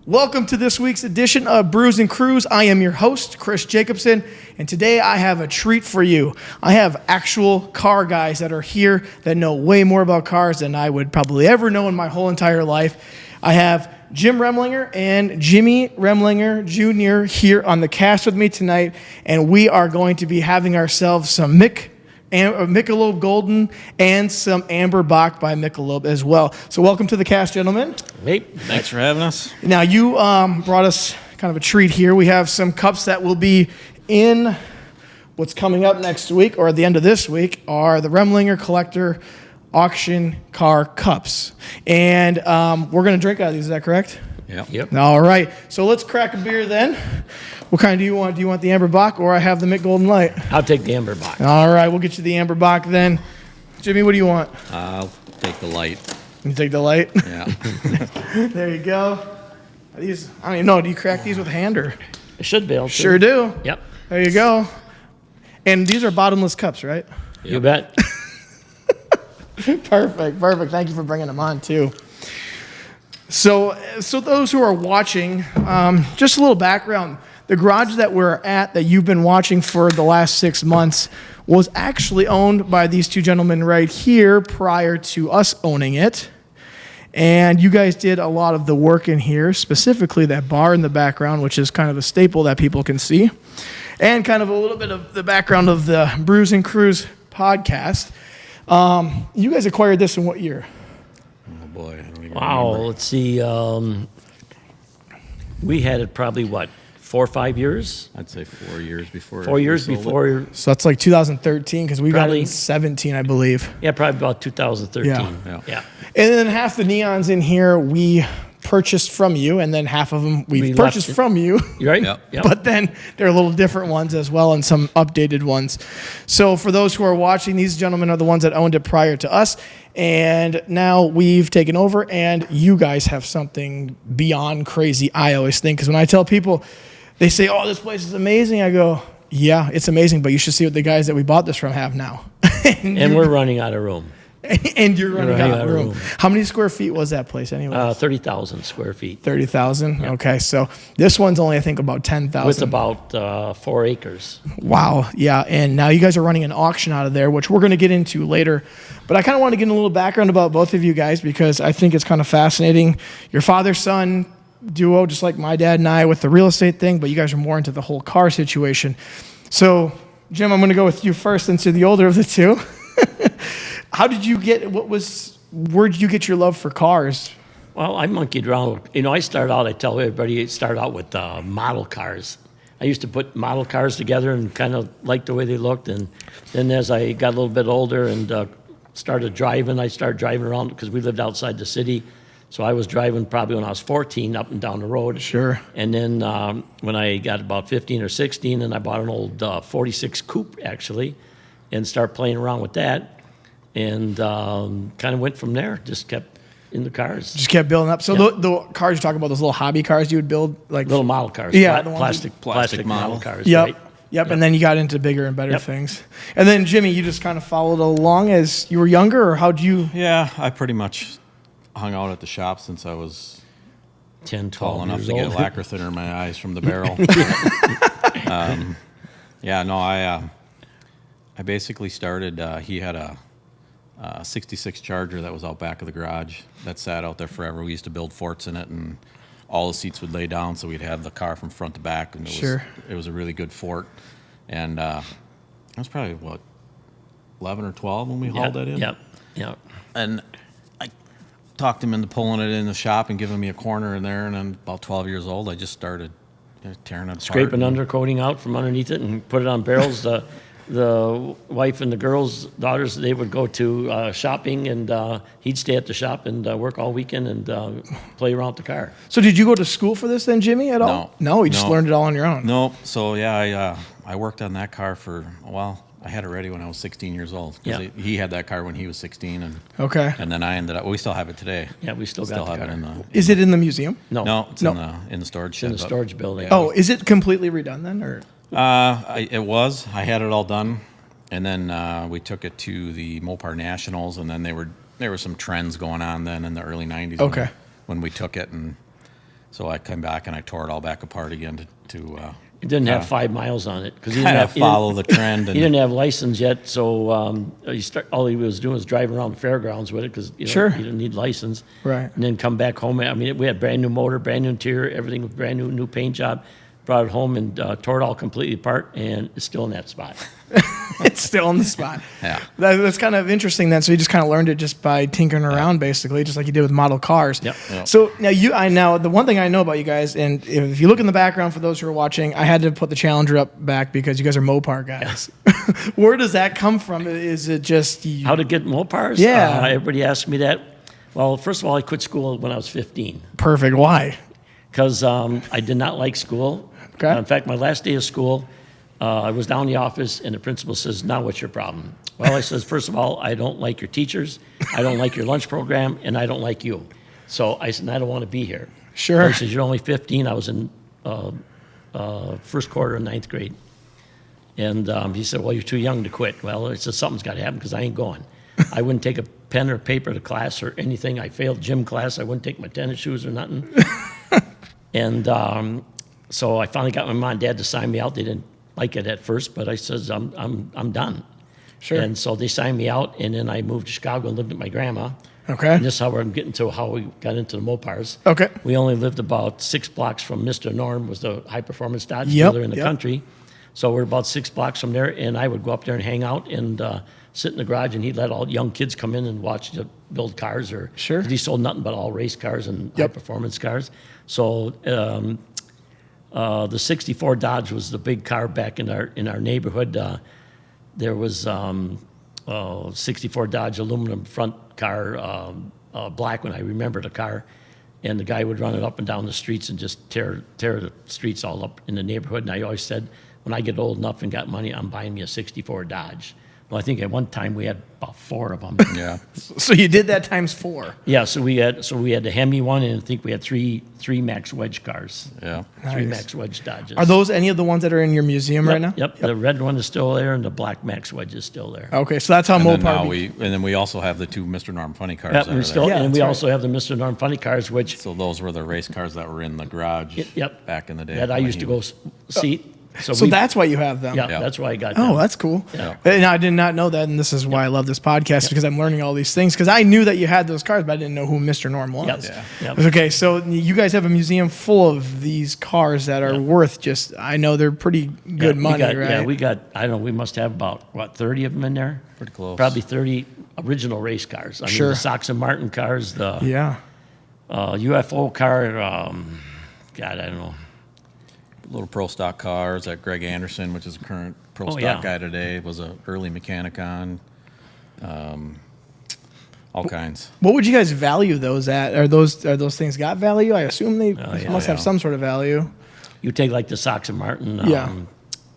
Welcome to this week's edition of Brews and Crews. I am your host, Chris Jacobson, and today I have a treat for you. I have actual car guys that are here that know way more about cars than I would probably ever know in my whole entire life. I have Jim Remlinger and Jimmy Remlinger Jr. here on the cast with me tonight, and we are going to be having ourselves some Michelob Golden and some Amber Bock by Michelob as well. So welcome to the cast, gentlemen. Hey, thanks for having us. Now, you brought us kind of a treat here. We have some cups that will be in what's coming up next week, or at the end of this week, are the Remlinger Collector Auction Car Cups. And we're going to drink out of these, is that correct? Yep. All right. So let's crack a beer then. What kind do you want? Do you want the Amber Bock or I have the Mick Golden Light? I'll take the Amber Bock. All right. We'll get you the Amber Bock then. Jimmy, what do you want? I'll take the light. You take the light? Yeah. There you go. Are these, I don't even know. Do you crack these with a hand or? I should be able to. Sure do. Yep. There you go. And these are bottomless cups, right? You bet. Perfect. Thank you for bringing them on, too. So those who are watching, just a little background. The garage that we're at, that you've been watching for the last 6 months, was actually owned by these two gentlemen right here prior to us owning it. And you guys did a lot of the work in here, specifically that bar in the background, which is kind of a staple that people can see. And kind of a little bit of the background of the Brews and Crews podcast. You guys acquired this in what year? Oh boy, I don't even Wow. remember. Let's see. We had it probably, 4 or 5 years? I'd say 4 years before. 4 years we sold before. So that's like 2013, because we got it Probably. in 17, I believe. Yeah, probably about 2013. Yeah. And then half the neons in here we purchased from you, and then half of them we We purchased left it. from you. You right? Yep. But then there are little different ones as well, and some updated ones. So for those who are watching, these gentlemen are the ones that owned it prior to us, and now we've taken over, and you guys have something beyond crazy, I always think. Because when I tell people, they say, oh, this place is amazing. I go, yeah, it's amazing, but you should see what the guys that we bought this from have now. And we're running out of room. And you're running running out of room. How many square feet was that place anyway? 30,000 square feet. 30,000? Okay, so this one's only, I think, about 10,000. With about 4 acres. Wow, yeah, and now you guys are running an auction out of there, which we're going to get into later. But I kind of want to get a little background about both of you guys, because I think it's kind of fascinating. Your father-son duo, just like my dad and I with the real estate thing, but you guys are more into the whole car situation. So, Jim, I'm going to go with you first, since you're the older of the two. How did you get, where did you get your love for cars? Well, I monkeyed around. I started out, I tell everybody, started out with model cars. I used to put model cars together and kind of liked the way they looked. And then as I got a little bit older and started driving, I started driving around because we lived outside the city. So I was driving probably when I was 14 up and down the road. Sure. And then when I got about 15 or 16, and I bought an old 46 coupe, actually, and started playing around with that. And kind of went from there, just kept in the cars. Just kept building up. So the cars you're talking about, those little hobby cars you would build? Like Little model cars. Yeah, the ones Plastic model cars, Yep. right? Yep, and then you got into bigger and better Yep. things. And then, Jimmy, you just kind of followed along as you were younger, or how'd you? Yeah, I pretty much hung out at the shop since I was 10, 12 tall enough years to get old. lacquer thinner in my eyes from the barrel. I basically started, he had a 66 Charger that was out back of the garage that sat out there forever. We used to build forts in it, and all the seats would lay down, so we'd have the car from front to back, and it was a really good fort. And I was probably 11 or 12 when we hauled that in. Yep. And I talked him into pulling it in the shop and giving me a corner in there, and then about 12 years old, I just started tearing it apart. Scraping undercoating out from underneath it and put it on barrels. The wife and the girls, daughters, they would go to shopping, and he'd stay at the shop and work all weekend and play around with the car. So did you go to school for this then, Jimmy, at all? No, you just learned it all on your own. No, so yeah, I worked on that car for a while. I had it ready when I was 16 years old. 'Cause Yeah. he had that car when he was 16, and Okay. and then I ended up. We still have it today. Yeah, we still got Still the have car. it in the. Is it in the museum? No, it's in the storage shed. in the but- storage building. Yeah. Oh, is it completely redone then, or? It was. I had it all done, and then we took it to the MOPAR Nationals, and then there were some trends going on then in the early '90s. Okay. When we took it, and So I came back and I tore it all back apart again to It didn't have 5 miles on it because he kind didn't of have follow the trend. He And didn't have license yet, so all he was doing was driving around the fairgrounds with it because Sure. he didn't need license. Right. And then come back home. I mean, we had brand new motor, brand new interior, everything was brand new paint job. Brought it home and tore it all completely apart, and it's still in that spot. It's still on the spot. Yeah. That's kind of interesting then. So you just kind of learned it just by tinkering around, basically, just like you did with model cars. Yep. Yep. So now the one thing I know about you guys, and if you look in the background for those who are watching, I had to put the Challenger up back because you guys are MOPAR guys. Where does that come from? Is it just you? How to get Mopars? Yeah. Everybody asks me that. Well, first of all, I quit school when I was 15 Perfect. Why? because I did not like school. Okay. In fact, my last day of school, I was down in the office, and the principal says, "Now what's your problem?" Well, I says, first of all, I don't like your teachers, I don't like your lunch program, and I don't like you. So I said, I don't want to be here. Sure. He says, you're only 15. I was in first quarter of 9th grade. And he said, well, you're too young to quit. Well, I said, something's got to happen because I ain't going. I wouldn't take a pen or paper to class or anything. I failed gym class. I wouldn't take my tennis shoes or nothing. And so I finally got my mom and dad to sign me out. They didn't like it at first, but I says, I'm done. Sure. And so they signed me out, and then I moved to Chicago and lived with my grandma. Okay. And this is how I'm getting to how we got into the Mopars. Okay. We only lived about 6 blocks from Mr. Norm, was the high-performance Dodge Yep, dealer in the yep. country. So we're about 6 blocks from there, and I would go up there and hang out and sit in the garage, and he'd let all young kids come in and watch the build cars. Sure. 'Cause he sold nothing but all race cars and Yep. high-performance cars. So the 64 Dodge was the big car back in our neighborhood. There was 64 Dodge aluminum front car, black one. I remember the car, and the guy would run it up and down the streets and just tear the streets all up in the neighborhood. And I always said, when I get old enough and got money, I'm buying me a 64 Dodge. Well, I think at one time we had about 4 of them. Yeah. So you did that times 4. Yeah, so we had the Hemi one, and I think we had three Max Wedge cars. Yeah. 3 Nice. Max Wedge Dodges. Are those any of the ones that are in your museum right now? Yep. The red one is still there, and the black Max Wedge is still there. Okay, so that's how And then, Mopar. we also have the 2 Mr. Norm funny cars. Yep, that we are still, there. Yeah, and we that's also have the Mr. Norm funny cars, which So those were the race cars that were in the garage. Yep. Back in the day. that I when used he to go was- see. So we- that's why you have them. yeah, Yeah. that's why I got Oh, them. that's cool. Yeah. And I did not know that, and this is why I love this podcast because I'm learning all these things. Because I knew that you had those cars, but I didn't know who Mr. Norm was. Yep. Yeah. Yep. Okay, so you guys have a museum full of these cars that are worth just. I know they're pretty good Yeah, money, we got, right? Yeah, we got. I don't know. We must have about 30 of them in there. Pretty close. Probably 30 original race cars. I mean, Sure. the Sox and Martin cars, the Yeah. UFO car. God, I don't know. Little pro stock cars that Greg Anderson, which is a current pro Oh, stock yeah. guy today, was an early mechanic on. All kinds. What would you guys value those at? Are those things got value? I assume they yeah. must have Yeah. some sort of value. You take like the Sox and Martin. Yeah.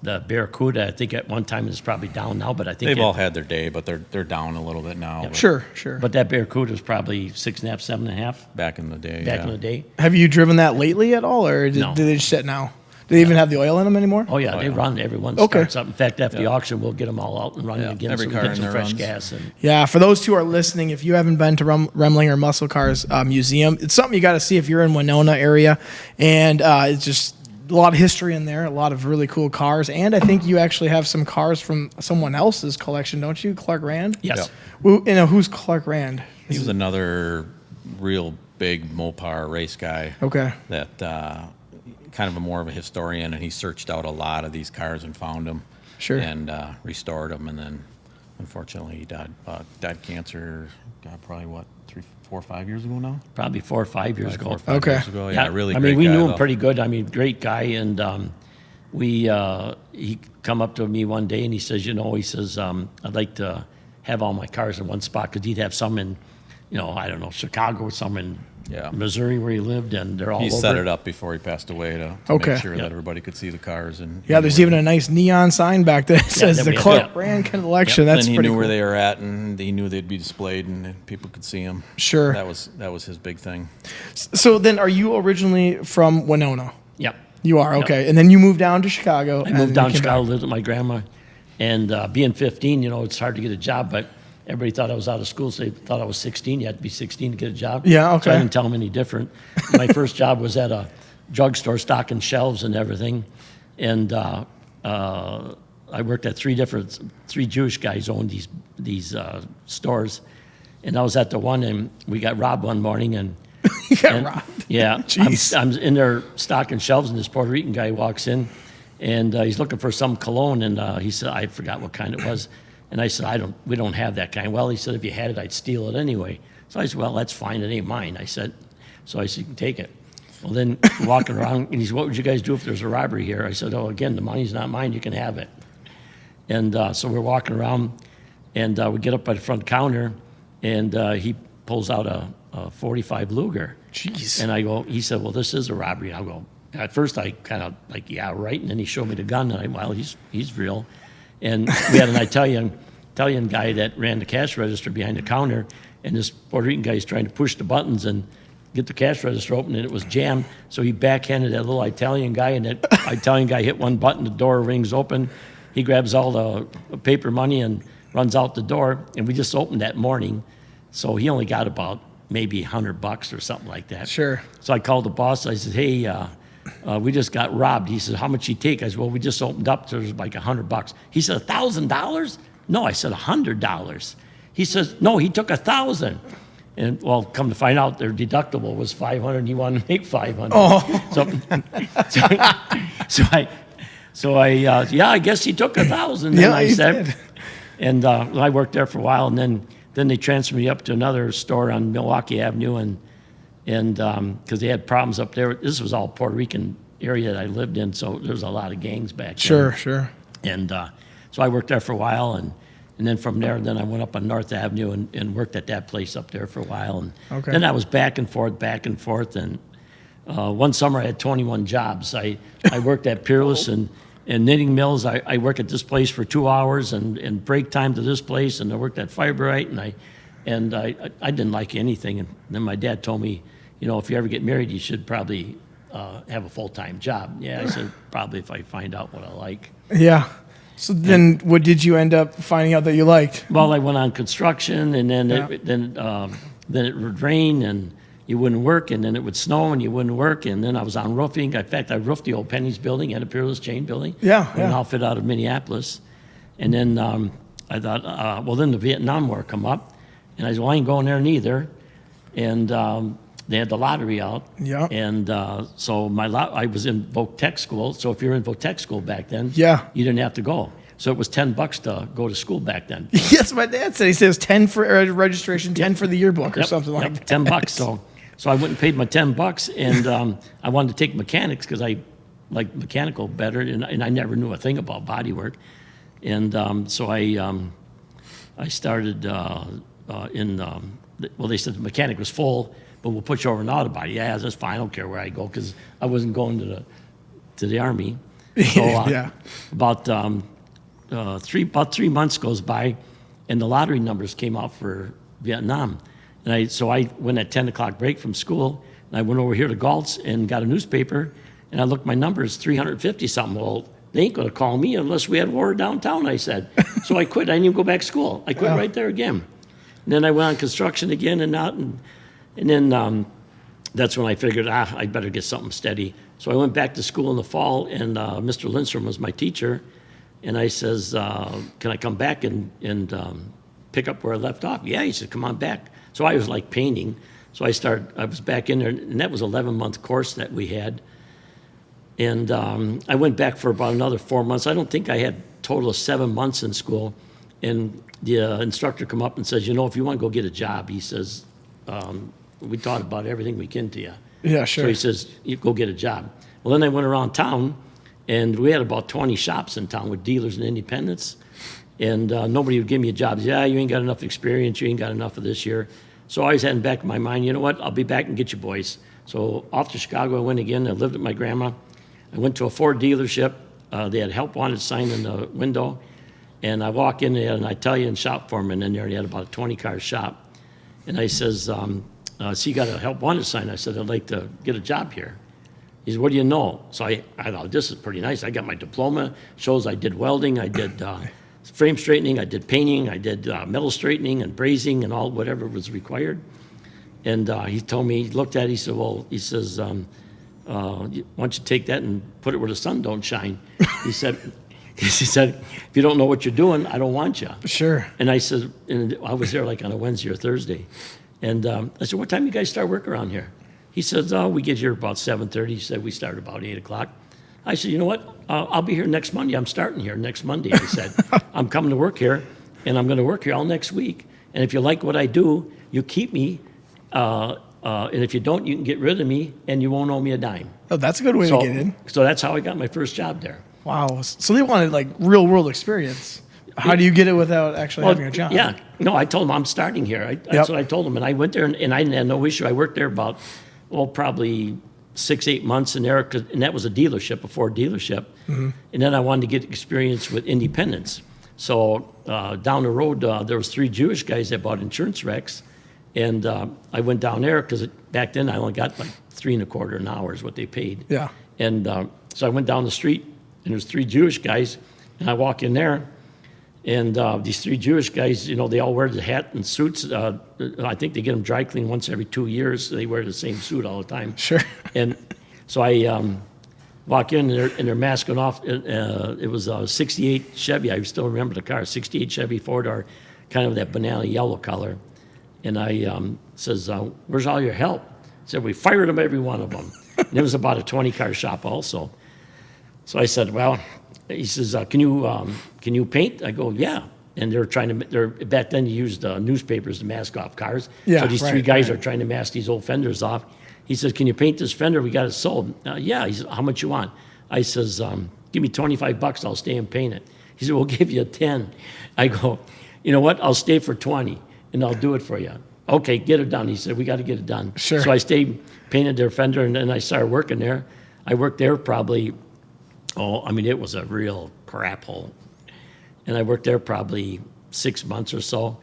The Barracuda, I think at one time is probably down now, but I think They've all had their day, but they're down a little bit now. but Sure. But that Barracuda was probably 6.5, 7.5 Back in the day. back yeah. in the day. Have you driven that lately at all, or No. do they just sit now? Do they even have the oil in them anymore? Oh yeah, they run. Everyone Okay. starts up. In fact, after the auction, we'll get them all out and running Yeah, again. every so we car get in some there fresh runs. gas and. Yeah, for those who are listening, if you haven't been to Remlinger Muscle Cars Museum, it's something you got to see if you're in Winona area, and it's just a lot of history in there, a lot of really cool cars, and I think you actually have some cars from someone else's collection, don't you, Clark Rand? Yes. Who's Clark Rand? He was another real big Mopar race guy. Okay. That kind of more of a historian, and he searched out a lot of these cars and found them. Sure. And restored them, and then unfortunately he died cancer. God, probably what 3, 4, 5 years ago now. Probably 4 or 5 years Probably 4 or ago. 5 Okay. years ago. Yeah, really. I great mean, we guy, knew him though. pretty good. I mean, great guy, and he come up to me one day and he says, he says, I'd like to have all my cars in one spot because he'd have some in, I don't know, Chicago, some in Yeah. Missouri where he lived, and they're all He over. set it up before he passed away to Okay. make sure Yeah. that everybody could see the cars. And Yeah, there's even a nice neon sign back that says that the we- Clark yeah. Rand collection. That's and he pretty knew cool. where they were at, and he knew they'd be displayed, and people could see them. Sure. That was his big thing. So then, are you originally from Winona? Yep. You are, Yep. okay. And then you moved down to Chicago. I and moved down you to came Chicago, back. lived with my grandma, and being 15, it's hard to get a job, but everybody thought I was out of school, so they thought I was 16. You had to be 16 to get a job. Yeah, So I okay. didn't tell them any different. My first job was at a drugstore stocking shelves and everything. And I worked at three Jewish guys owned these stores. And I was at the one, and we got robbed one morning, and You got and- robbed. Yeah. Jeez. I'm in there stocking shelves, and this Puerto Rican guy walks in, and he's looking for some cologne, and he said, I forgot what kind it was. And I said, we don't have that kind. Well, he said, if you had it, I'd steal it anyway. So I said, well, that's fine. It ain't mine. I said, you can take it. Well, then walking around, and he said, what would you guys do if there's a robbery here? I said, oh, again, the money's not mine. You can have it. And so we're walking around, and we get up by the front counter, and he pulls out a 45 Luger. Jeez. And he said, well, this is a robbery. I go, at first I kind of like, yeah, right. And then he showed me the gun, and well, he's real. And we had an Italian guy that ran the cash register behind the counter, and this Puerto Rican guy is trying to push the buttons and get the cash register open, and it was jammed. So he backhanded that little Italian guy, and that Italian guy hit one button, the door rings open. He grabs all the paper money and runs out the door, and we just opened that morning. So he only got about maybe $100 or something like that. Sure. So I called the boss. I said, hey, we just got robbed. He said, how much you take? I said, well, we just opened up. So there's like $100. He said, $1,000? No, I said, $100. He says, no, he took 1,000. And well, come to find out, their deductible was 500, and he wanted to make 500. Oh. So I guess he took 1,000. Yeah, I he said, did. and I worked there for a while, and then they transferred me up to another store on Milwaukee Avenue, and because they had problems up there. This was all Puerto Rican area that I lived in, so there was a lot of gangs back then. Sure. And so I worked there for a while, and then from there, then I went up on North Avenue and worked at that place up there for a while. And Okay. then I was back and forth. And one summer I had 21 jobs. I worked at Peerless and knitting mills. I worked at this place for 2 hours and break time to this place, and I worked at Fiberite, and I didn't like anything. And then my dad told me, if you ever get married, you should probably have a full-time job. Yeah, I said, probably if I find out what I like. Yeah. So then what did you end up finding out that you liked? Well, I went on construction, and then Yeah. then it would rain, and you wouldn't work, and then it would snow, and you wouldn't work, and then I was on roofing. In fact, I roofed the old Penny's building and a Peerless Chain building. Yeah. An outfit out of Minneapolis. And then I thought, well, then the Vietnam War come up, and I said, well, I ain't going there neither. And they had the lottery out. Yeah. And so I was in Bock Tech School. So if you're in Bock Tech School back then, Yeah. you didn't have to go. So it was $10 to go to school back then. Yes, my dad said. He says 10 for registration, 10 for the yearbook, or Yep, something like yep, that. $10. So I went and paid my $10, and I wanted to take mechanics because I like mechanical better, and I never knew a thing about body work. And so I started well, they said the mechanic was full, but we'll put you over an auto body. Yeah, that's fine. I don't care where I go because I wasn't going to the Army. So Yeah. about 3 months goes by, and the lottery numbers came out for Vietnam. And so I went at 10 o'clock break from school, and I went over here to Galt's and got a newspaper, and I looked, my number is 350 something. Well, they ain't going to call me unless we had war downtown, I said. So I quit. I didn't even go back to school. I quit Wow. right there again. And then I went on construction again and then that's when I figured, I better get something steady. So I went back to school in the fall, and Mr. Lindstrom was my teacher. And I says, can I come back and pick up where I left off? Yeah, he said, come on back. So I was like painting. So I was back in there, and that was an 11-month course that we had. And I went back for about another 4 months. I don't think I had a total of 7 months in school. And the instructor come up and says, if you want to go get a job, he says, we taught about everything we can to you. Yeah, So sure. he says, you go get a job. Well, then I went around town, and we had about 20 shops in town with dealers and independents. And nobody would give me a job. Yeah, you ain't got enough experience. You ain't got enough of this year. So I always had in the back of my mind, you know what? I'll be back and get you boys. So off to Chicago I went again. I lived with my grandma. I went to a Ford dealership. They had help wanted sign in the window. And I walk in, they had an Italian shop foreman in there. He had about a 20-car shop. And I says, so you got a help wanted sign? I said, I'd like to get a job here. He said, what do you know? So I thought, this is pretty nice. I got my diploma, shows I did welding, I did frame straightening, I did painting, I did metal straightening and brazing and all whatever was required. And he told me, he looked at it, he said, well, he says, why don't you take that and put it where the sun don't shine? He said, he said, if you don't know what you're doing, I don't want you. Sure. And I said, and I was there like on a Wednesday or Thursday. And I said, what time you guys start work around here? He says, oh, we get here about 7:30. He said, we start about 8 o'clock. I said, you know what? I'll be here next Monday. I'm starting here next Monday. I said, I'm coming to work here, and I'm going to work here all next week. And if you like what I do, you keep me. And if you don't, you can get rid of me, and you won't owe me a dime. Oh, that's a good way to get in. So that's how I got my first job there. Wow. So they wanted like real world experience. How do you get it without actually having a job? Yeah. No, I told them I'm starting here. That's what I told them. And I went there, and I had no issue. I worked there about, probably 6-8 months in there, and that was a dealership, a Ford dealership. Mm-hmm. And then I wanted to get experience with independents. So down the road, there was 3 Jewish guys that bought insurance wrecks. And I went down there because back then I only got like $3.25 an hour is what they paid. Yeah. And so I went down the street, and there's 3 Jewish guys, and I walk in there, and these 3 Jewish guys, they all wear the hat and suits. I think they get them dry cleaned once every 2 years. So they wear the same suit all the time. Sure. And so I walk in, and they're masking off. It was a 68 Chevy. I still remember the car, 68 Chevy 4-door, kind of that banana yellow color. And I says, where's all your help? I said, we fired them, every one of them. And it was about a 20-car shop also. So I said, well, he says, can you paint? I go, yeah. And back then you used newspapers to mask off cars. Yeah, so these 3 guys are trying to mask these old fenders off. He says, can you paint this fender? We got it sold. Yeah. He says, how much you want? I says, give me $25. I'll stay and paint it. He said, we'll give you 10. I go, you know what? I'll stay for 20. And I'll do it for you. Okay, get it done. He said, we got to get it done. Sure. So I stayed, painted their fender, and then I started working there. I worked there probably, it was a real crap hole. And I worked there probably 6 months or so.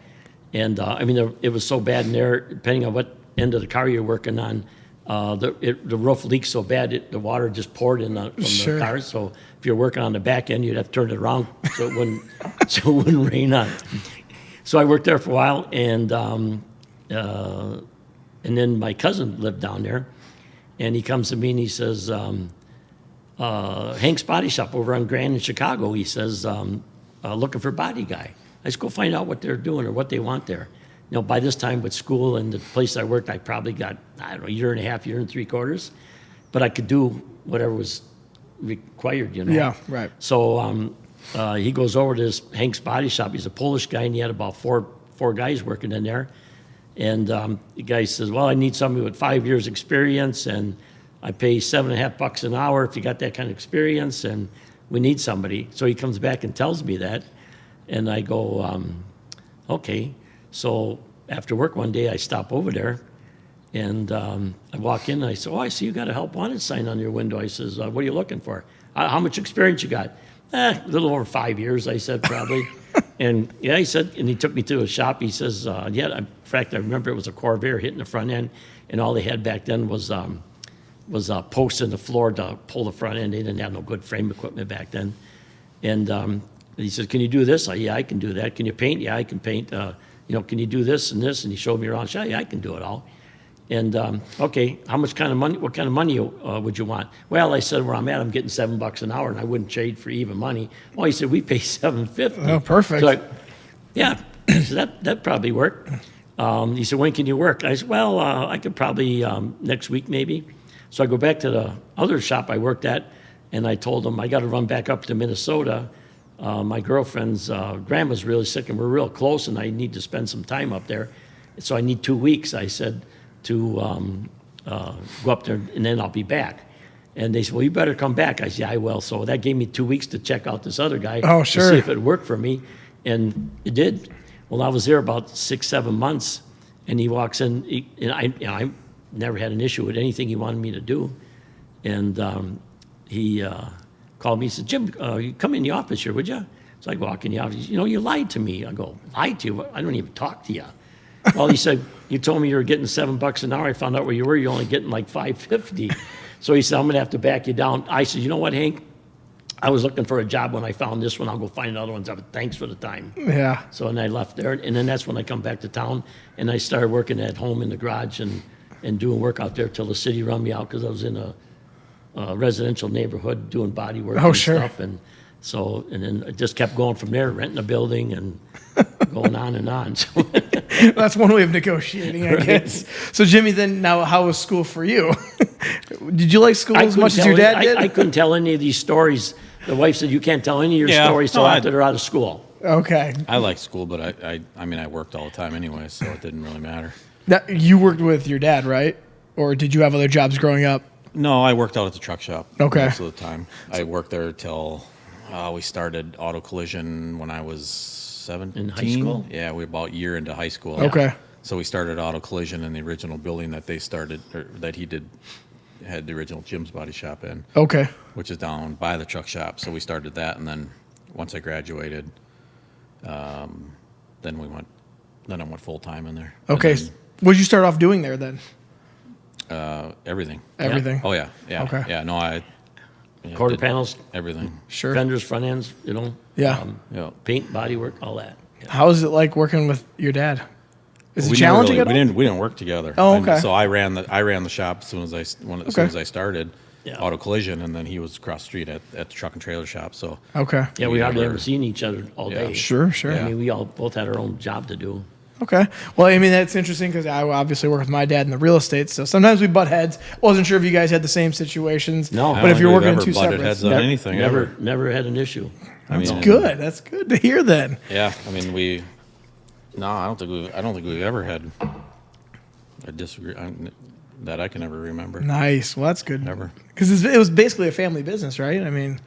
And, it was so bad in there, depending on what end of the car you're working on, the roof leaked so bad, the water just poured in from Sure. the cars. So if you're working on the back end, you'd have to turn it around so it wouldn't rain on. So I worked there for a while, and then my cousin lived down there, and he comes to me and he says, Hank's Body Shop over on Grand in Chicago, he says, looking for a body guy. I said, go find out what they're doing or what they want there. By this time with school and the place I worked, I probably got, a year and a half, 1.75 years, but I could do whatever was required, Yeah, right. So he goes over to this Hank's Body Shop. He's a Polish guy, and he had about four guys working in there. And the guy says, well, I need somebody with 5 years experience, and I pay $7.50 an hour if you got that kind of experience, and we need somebody. So he comes back and tells me that, and I go, okay. So after work one day, I stop over there, and I walk in, and I say, I see you got a help wanted sign on your window. I says, what are you looking for? How much experience you got? A little over 5 years, I said, probably. And yeah, he said, and he took me to a shop. He says, in fact, I remember it was a Corvair hitting the front end, and all they had back then was posts in the floor to pull the front end. They didn't have no good frame equipment back then. And he says, can you do this? Yeah, I can do that. Can you paint? Yeah, I can paint. Can you do this and this? And he showed me around. Yeah, I can do it all. And, okay, what kind of money would you want? Well, I said, where I'm at, I'm getting $7 an hour, and I wouldn't trade for even money. Well, he said, we pay $7.50. Oh, perfect. So yeah, so that probably work. He said, when can you work? I said, well, I could probably next week maybe. So I go back to the other shop I worked at, and I told him I got to run back up to Minnesota. My girlfriend's grandma's really sick, and we're real close, and I need to spend some time up there. So I need 2 weeks, I said, to go up there, and then I'll be back. And they said, well, you better come back. I said, yeah, I will. So that gave me 2 weeks to check out this other guy Oh, sure. to see if it worked for me. And it did. Well, I was there about 6-7 months, and he walks in, and I never had an issue with anything he wanted me to do. And he called me. He said, Jim, you come in the office here, would you? So I walk in the office. You lied to me. I go, lied to you? I don't even talk to you. Well, he said, you told me you were getting $7 an hour. I found out where you were. You're only getting like $5.50. So he said, I'm going to have to back you down. I said, you know what, Hank? I was looking for a job when I found this one. I'll go find another one. So thanks for the time. Yeah. So and I left there, and then that's when I come back to town, and I started working at home in the garage and doing work out there till the city run me out because I was in a residential neighborhood doing body work and sure. stuff, and so and then it just kept going from there, renting a building and going on and on. So That's one way of negotiating, I guess. So, Jimmy, then now how was school for you? Did you like school as much as your dad did? I couldn't tell any of these stories. The wife said you can't tell any of your Yeah, stories till no, after they're out of school. Okay. I liked school, but I mean, I worked all the time anyway, so it didn't really matter. You worked with your dad, right? Or did you have other jobs growing up? No, I worked out at the truck shop Okay. most of the time. I worked there till we started auto collision when I was 17. In high school? Yeah, we were about a year into high school. Okay. So we started auto collision in the original building that they started, or that he had the original Jim's Body Shop in, Okay. which is down by the truck shop. So we started that, and then once I graduated, then I went full time in there. And Okay. then, What did you start off doing there then? everything. Everything. Oh yeah, yeah, Okay. yeah. No, I Quarter did panels, everything. Sure. fenders, front ends, Yeah. Yeah. paint, body work, all that. Yeah. How is it like working with your dad? Is it We never challenging really- at all? we didn't work together. Oh, And okay. so I ran the shop as soon as I soon as I started Yeah. auto collision, and then he was across the street at the truck and trailer shop. So Okay. Yeah, we hardly ever seen each other all Yeah. day. Sure, sure. I mean, we all both had our own job to do. Okay. Well, I mean, that's interesting because I obviously work with my dad in the real estate, so sometimes we butt heads. Wasn't sure if you guys had the same situations. No. I But don't if you're think we've working in ever two butted separate. heads on anything ever. Never had an issue. That's good. That's good to hear then. Yeah, I mean I don't think we've ever had a disagree that I can ever remember. Nice. Well, that's good. Never. Because it was basically a family business, right? I mean,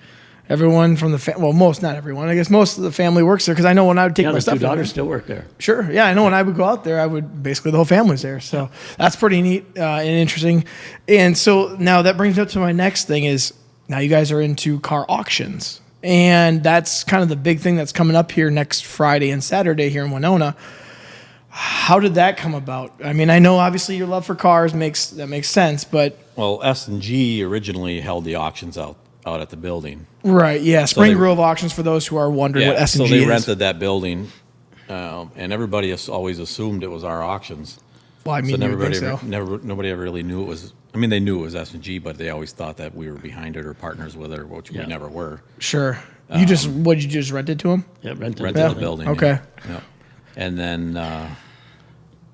everyone from the not everyone. I guess most of the family works there because I know when I would take Yeah, my the stuff. two in daughters there- still work there. Sure. Yeah, I know when I would go out there, basically the whole family's there. So that's pretty neat and interesting. And so now that brings me up to my next thing is now you guys are into car auctions. And that's kind of the big thing that's coming up here next Friday and Saturday here in Winona. How did that come about? I mean, I know obviously your love for cars makes sense, but Well, S&G originally held the auctions out at the building. right, yeah, Spring they- Grove auctions for those who are wondering what S&G so they is. rented that building, and everybody always assumed it was our auctions. Well, I mean, So you would think so. nobody ever really knew it was. I mean, they knew it was S&G, but they always thought that we were behind it or partners with it, which Yeah. we never were. Sure. You just rent it to him? Yeah, rented Rented the the building. Okay. Yeah. And then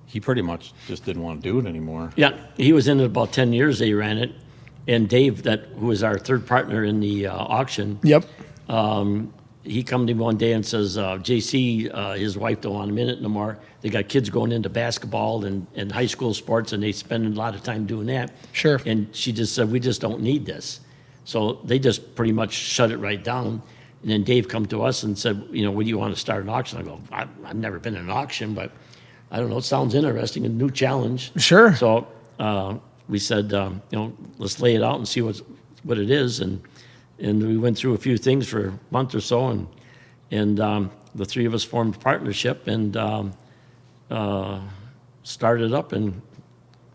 he pretty much just didn't want to do it anymore. Yeah, he was in it about 10 years. They ran it, and Dave, who was our third partner in the auction, Yep. he come to me one day and says, "JC, his wife don't want him in it no more. They got kids going into basketball and high school sports, and they spend a lot of time doing that." Sure. And she just said, "We just don't need this." So they just pretty much shut it right down. And then Dave come to us and said, "What do you want to start an auction?" I go, "I've never been in an auction, but I don't know. It sounds interesting, a new challenge." Sure. So we said, let's lay it out and see what it is, and we went through a few things for a month or so, and the three of us formed a partnership and started up, and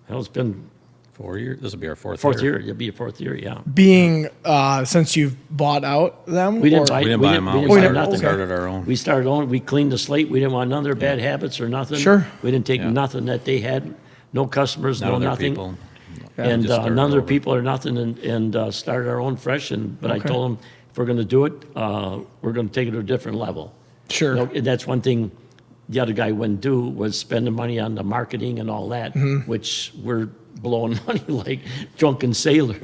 it's been 4 years. This will be our fourth year. It'll be a fourth year, yeah. Being since you've bought out them, We didn't or- buy. We didn't buy them out. We We didn't buy nothing. started our own. We started on. We cleaned the slate. We didn't want none of their bad habits or nothing. Sure. We didn't take Yeah. nothing that they had. No customers. None no of their nothing. people. And just started none of their over. people or nothing, and started our own fresh. But I Okay. told them if we're going to do it, we're going to take it to a different level. Sure. And that's one thing the other guy wouldn't do was spend the money on the marketing and all that, Mm-hmm. which we're blowing money like drunken sailors.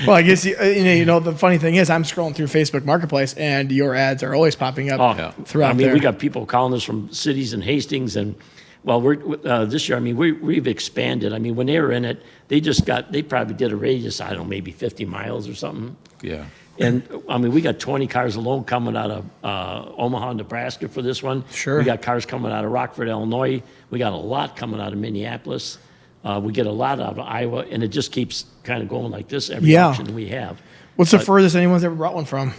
Well, I guess the funny thing is, I'm scrolling through Facebook Marketplace, and your ads are always popping up Oh, throughout I mean, there. we got people calling us from cities and Hastings, and we're this year. I mean, we've expanded. I mean, when they were in it, they probably did a radius, I don't know, maybe 50 miles or something. Yeah. And I mean, we got 20 cars alone coming out of Omaha, Nebraska for this one. Sure. We got cars coming out of Rockford, Illinois. We got a lot coming out of Minneapolis. We get a lot out of Iowa, and it just keeps kind of going like this every Yeah. auction we have. What's the furthest anyone's ever brought one from?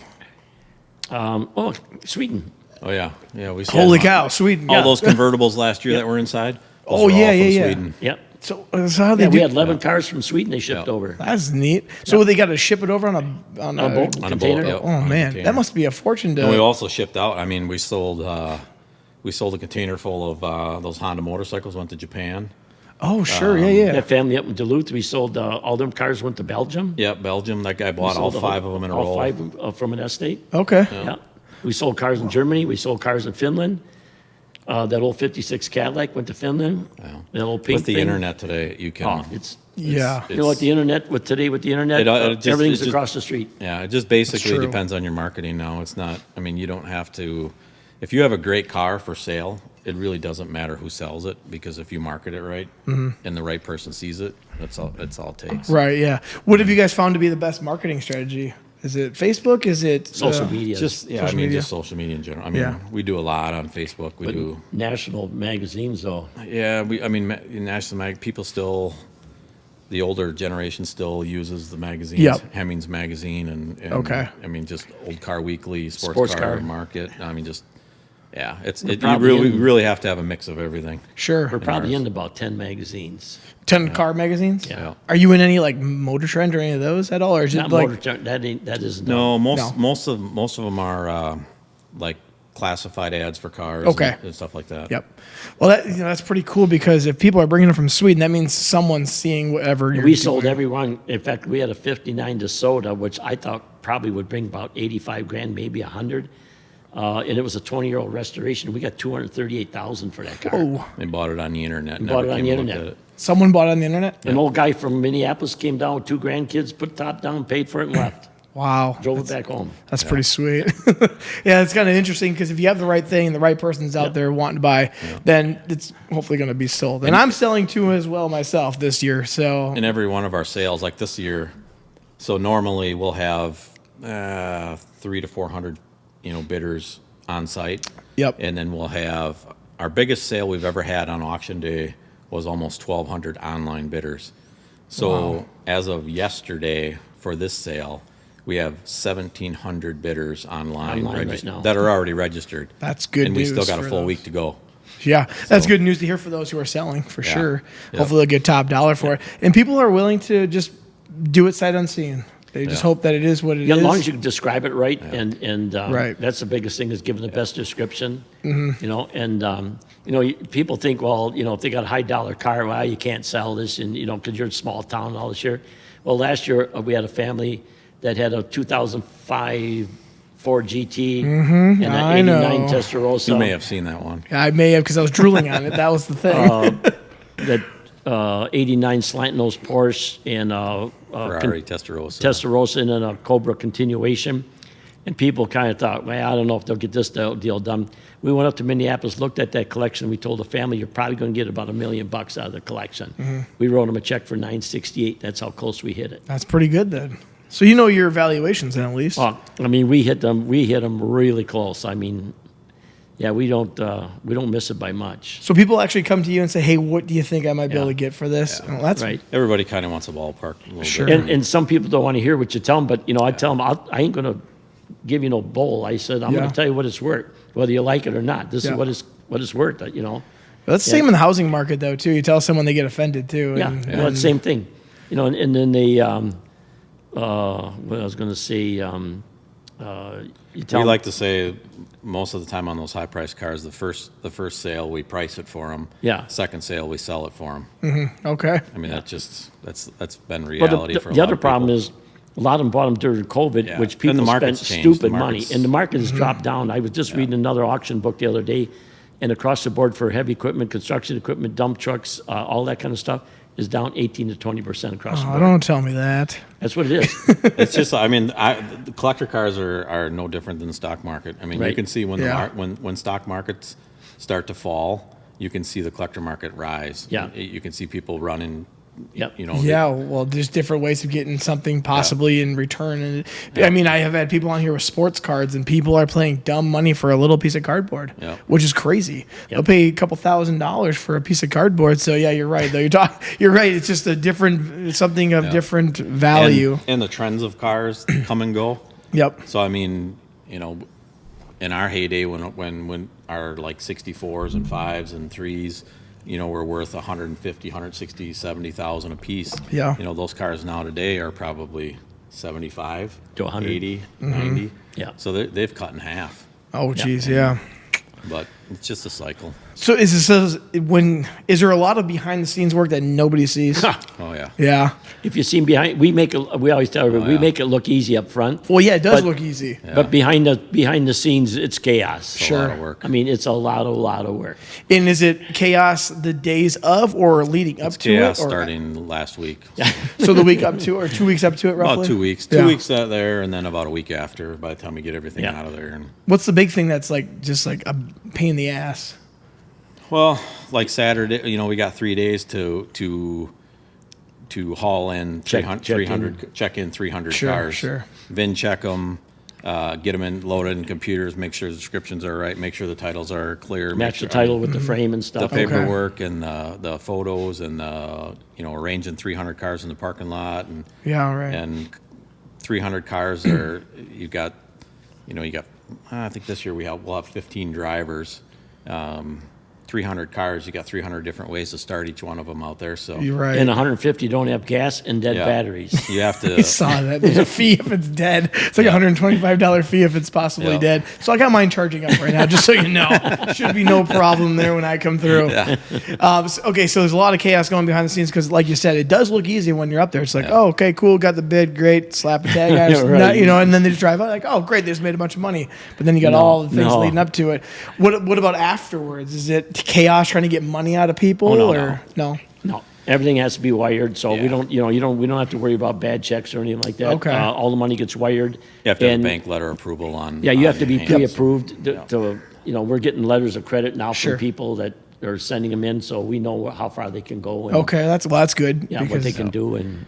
Sweden. Oh yeah. Yeah. We Holy had cow, Sweden. All Yeah. those convertibles last year that were inside. Those Oh, were all yeah, from yeah, yeah. Sweden. Yep. So how they Yeah, do? we had 11 cars from Sweden they shipped Yeah. over. That's neat. So they got to ship it over on a On a boat, On a container. boat, yep. Oh on a man, container. that must be a fortune to. And we also shipped out. I mean, we sold a container full of those Honda motorcycles. Went to Japan. Oh sure, yeah. That family up in Duluth, we sold all them cars went to Belgium. Yep, Belgium. That guy bought all Sold 5 of them in a row. All 5 from an estate. Okay. Yeah. We sold cars in Germany. We sold cars in Finland. That old 56 Cadillac went to Finland. Yeah. That old pink With the thing. internet today, you can. Oh, it's Yeah. you know what the internet with the internet, It just- everything's it just- across the street. Yeah, it just basically true. depends on your marketing now. It's not, I mean, you don't have to, if you have a great car for sale, it really doesn't matter who sells it, because if you market it right and the right person sees it, that's all it takes. Right. Yeah. What have you guys found to be the best marketing strategy? Is it Facebook? Is it Social media. Just, yeah, Social I mean, media? just social media in general. I mean, Yeah. we do a lot on Facebook. We do, National magazines, though. yeah, I mean, National Mag, people still, the older generation still uses the magazines, Yep. Hemmings Magazine, and Okay. I mean, just Old Car Weekly, Sports Sports Car. Car Market. I mean, just, yeah, you probably really have to have a mix of everything. Sure. We're probably ours. in about 10 magazines. 10 car magazines? Yeah. Are you in any like Motor Trend or any of those at all? Or is it Not like motor truck. That isn't. No, No. most of them are like classified ads for cars, Okay. and stuff like that. Yep. Well, that's pretty cool because if people are bringing them from Sweden, that means someone's seeing whatever you're We sold doing. every one. In fact, we had a 59 DeSoto, which I thought probably would bring about 85 grand, maybe 100. And it was a 20-year-old restoration. We got 238,000 for that car. Oh, They bought it on the internet. Bought never it on came the and looked internet. at it. someone bought it on the internet? An old guy from Minneapolis came down with 2 grandkids, put the top down, paid for it, and left. Wow. Drove it back home. That's pretty sweet. Yeah, it's kind of interesting because if you have the right thing and the right person's out there wanting to buy, then it's hopefully going to be sold. And I'm selling 2 as well myself this year. So, In every one of our sales, like this year, so normally we'll have 300 to 400, bidders on site. Yep. And then we'll have our biggest sale we've ever had on auction day was almost 1,200 online bidders. So as of yesterday for this sale, we have 1,700 bidders online right now. that are already registered. that's good And news. we still got a for full those. week to go. Yeah, that's So- good news to hear for those who are selling, for Yeah. sure. Yep. Hopefully they'll get top dollar for it. And people are willing to just do it sight unseen. They just Yeah. hope that it is what it is. Yeah, as long as you can describe it right, and Right. that's the biggest thing is giving the best description. People think, well, if they got a high dollar car, well, you can't sell this, and because you're in a small town and all this year. Well, last year we had a family that had a 2005 Ford GT and an I 89 know. Testarossa. You may have seen that one. I may have because I was drooling on it. That was the thing. that 89 slant nose Porsche and Ferrari Testarossa. Testarossa and then a Cobra continuation. And people kind of thought, well, I don't know if they'll get this deal done. We went up to Minneapolis, looked at that collection. We told the family, you're probably going to get about $1 million out of the collection. We wrote them a check for $968. That's how close we hit it. That's pretty good then. So you know your evaluations then at least. I mean, we hit them really close. I mean, yeah, we don't miss it by much. So people actually come to you and say, "Hey, what do you think I might be able to get for this?" Well, that's Right. Everybody kind of wants a ballpark a little Sure. bit. And some people don't want to hear what you tell them, but I tell them I ain't going to give you no bull. I said I'm Yeah. going to tell you what it's worth, whether you like it or not. This Yeah. is what it's worth. That's the same in the housing market though too. You tell someone they get offended too. Yeah, and- well, it's the same thing. And then they what I was going to say. You tell We 'em- like to say most of the time on those high priced cars, the first sale we price it for them. Yeah. Second sale we sell it for them. Okay. I mean that's been But reality for a the lot other of problem people. is a lot of them bought them during COVID, Yeah. which And people the spent market's changed. stupid The money, market's- and the market has dropped down. I was just reading another auction book the other day, and across the board for heavy equipment, construction equipment, dump trucks, all that kind of stuff is down 18 to 20% across the Oh, board. don't tell me that. That's what it is. It's just, I mean, the collector cars are no different than the stock market. I mean, you Right. can see when Yeah. when stock markets start to fall, you can see the collector market rise. Yeah. You can see people running. Yep. Yeah, well, there's different ways of getting something possibly in return. And I mean, I have had people on here with sports cards, and people are paying dumb money for a little piece of cardboard, Yeah. which is crazy. They'll pay a couple $1,000s for a piece of cardboard. So yeah, you're right. Though you're right. It's just a different something of different value. And the trends of cars come and go. Yep. So I mean, in our heyday when our like 64s and 5s and 3s, were worth 150, 160, 70,000 a piece. Yeah. Those cars now today are probably 75 To 100. 80, 90. Yeah. So they've cut in half, Oh, geez, yeah. but it's just a cycle. So is there a lot of behind the scenes work that nobody sees? Oh yeah. Yeah. If you see behind, we always tell everybody, we yeah. make it look easy up front. Well, yeah, it does But- look easy. But behind the scenes, it's chaos. It's a lot of work. I mean, it's a lot of work. And is it chaos the days of or leading up to Chaos it? Or, starting last week. So the week up to or 2 weeks up to it, roughly? About 2 weeks. Yeah. 2 weeks out there, and then about a week after, by the time we get everything Yeah. out of there. And What's the big thing that's like just like a pain in the ass? well, like Saturday, we got 3 days to haul in Check 300 check in 300 Sure, cars. sure. VIN check them, get them in, loaded in computers, make sure the descriptions are right, make sure the titles are clear, make Match sure the title with the frame and the stuff. paperwork and the photos and arranging 300 cars in the parking lot and Yeah, right. and 300 cars are you got I think this year we'll have 15 drivers. 300 cars, you got 300 different ways to start each one of them out there. So You're right. And 150 don't have gas and dead yeah, batteries. you have I to. saw that. There's a fee if it's dead. It's like a $125 fee if it's possibly Yeah. dead. So I got mine charging up right now, just so you know. Should be no problem there when I come through. Yeah. Okay, so there's a lot of chaos going behind the scenes because, like you said, it does look easy when you're up there. It's like, Yeah. oh, okay, cool, got the bid, great, slap a tag, Yeah, right. and then they just drive out like, oh, great, they just made a bunch of money. But then you got all the things no. leading up to it. What about afterwards? Is it chaos trying to get money out of people, Oh, no, or no? No, everything has to be wired, so we Yeah. don't, we don't have to worry about bad checks or anything like that. Okay. All the money gets wired. You have to have And- a bank letter approval on. Yeah, you have to on be hands. pre-approved we're getting letters of credit now Sure. from people that are sending them in, so we know how far they can go and Okay, that's good. yeah, what they can do. And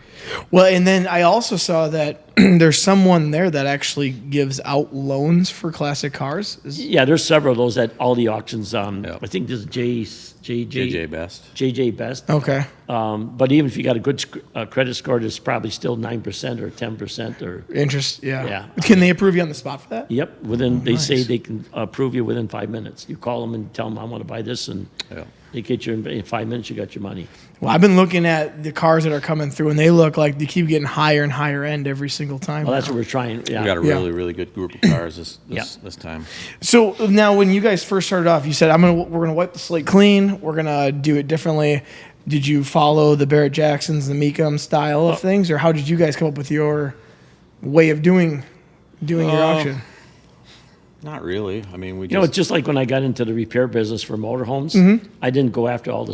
Well, and then I also saw that there's someone there that actually gives out loans for classic cars. yeah, there's several of those at all the auctions. Yeah. I think this is JJ Best. JJ Best. Okay. But even if you got a good credit score, there's probably still 9% or 10% or. Interest, yeah. Yeah. Can they approve you on the spot for that? Yep, they say nice. they can approve you within 5 minutes. You call them and tell them I want to buy this, and Yeah. they get you in 5 minutes. You got your money. Well, I've been looking at the cars that are coming through, and they look like they keep getting higher and higher end every single time. Well, that's what we're trying. Yeah, We got a Yeah. really, really good group of cars this time. So now, when you guys first started off, you said, we're gonna wipe the slate clean. We're gonna do it differently. Did you follow the Barrett Jacksons, the Mecum style of things, or how did you guys come up with your way of doing your auction? Not really. I mean, we You know, just it's just like when I got into the repair business for motorhomes. I didn't go after all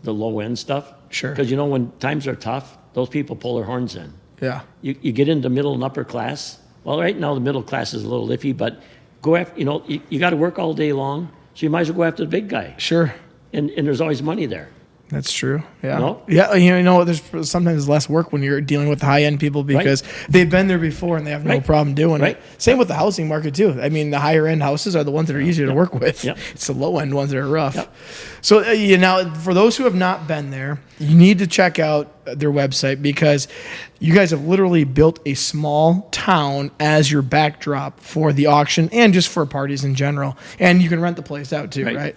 the low end stuff. Sure. Because when times are tough, those people pull their horns in. Yeah. You get into middle and upper class. Well, right now the middle class is a little iffy, but go after. You got to work all day long, so you might as well go after the big guy. Sure. And there's always money there. That's true. Yeah. No? Yeah. There's sometimes less work when you're dealing with high end people because they've been there before and they have no Right. problem doing Right. it. Same with the housing market too. I mean, the higher end houses are the ones that are easier to work with. Yep. It's the low end ones that are rough. Yep. So now for those who have not been there, you need to check out their website because you guys have literally built a small town as your backdrop for the auction and just for parties in general. And you can rent the place out too, Right. right?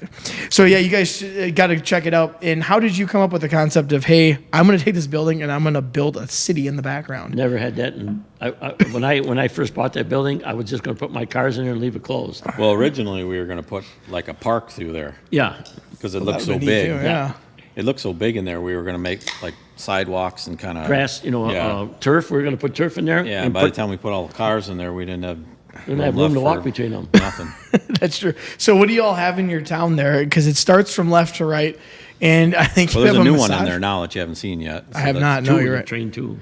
So yeah, you guys got to check it out. And how did you come up with the concept of, hey, I'm going to take this building and I'm going to build a city in the background? Never had that. And when I first bought that building, I was just going to put my cars in there and leave it closed. well, originally we were going to put like a park through there Yeah. because it That looks so would be big. neat too, yeah. It looked so big in there. We were going to make like sidewalks and kind of Grass, Yeah. turf. We're going to put turf in there. Yeah, and and by the time we put all the cars in there, we didn't have room to left walk for between them. Nothing. That's true. So what do you all have in your town there? Because it starts from left to right. And I think Well, you there's have a new massage. one in there now that you haven't seen yet. I have that's- not. No, Two, you're the right. Train too.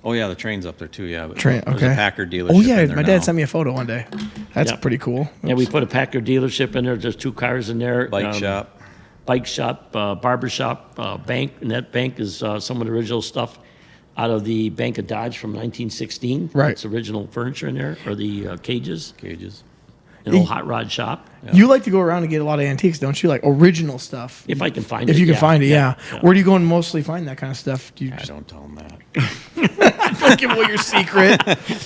Oh yeah, the train's up there too. Yeah, but Train, there's okay. a Packard dealership. Oh yeah, in there my dad now. sent me a photo one day. That's Yeah. pretty cool. Yeah, we put a Packard dealership in there. There's 2 cars in there. Bike shop. Bike shop, barber shop, bank. And that bank is some of the original stuff out of the Bank of Dodge from 1916. Right. It's original furniture in there, or the cages. Cages. An old hot rod shop. You like to go around and get a lot of antiques, don't you? Like original stuff. If I can find it. If you can yeah. find it, yeah. Yeah. Where do you go and mostly find that kind of stuff? Do you I just don't tell them that. don't give away your secret?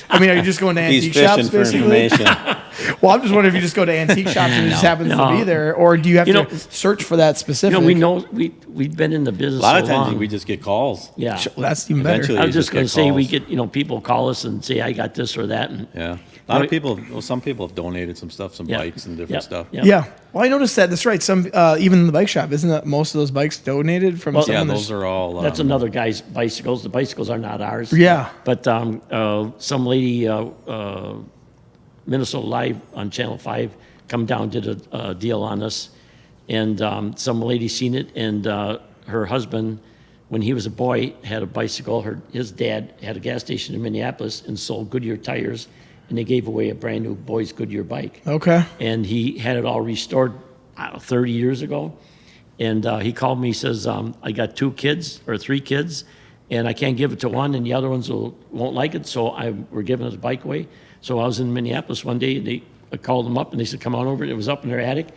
I mean, are you just going to He's antique shops, fishing for basically? information. Well, I'm just wondering if you just go to antique shops and it just happens to be there, or do you have to search for that specific? we know we've been in the business A lot of so times long. we just get calls. Yeah. Well, that's even better. Eventually- I was you just just going get to say we calls. get people call us and say I got this or that, and Yeah. A lot of people, well, some people have donated some stuff, some bikes and different stuff. Yeah. Yeah. Well, I noticed that. That's right. Some even in the bike shop, isn't that most of those bikes donated from Well, Yeah, someone? those are all. That's another guy's bicycles. The bicycles are not ours. Yeah. But some lady, Minnesota Live on Channel 5, come down, did a deal on us. And some lady seen it, and her husband, when he was a boy, had a bicycle. His dad had a gas station in Minneapolis and sold Goodyear tires, and they gave away a brand new boy's Goodyear bike. Okay. And he had it all restored 30 years ago. And he called me, he says, I got 3 kids, and I can't give it to one, and the other ones won't like it, so we're giving the bike away. So I was in Minneapolis one day, and I called them up, and they said, come on over. And it was up in their attic.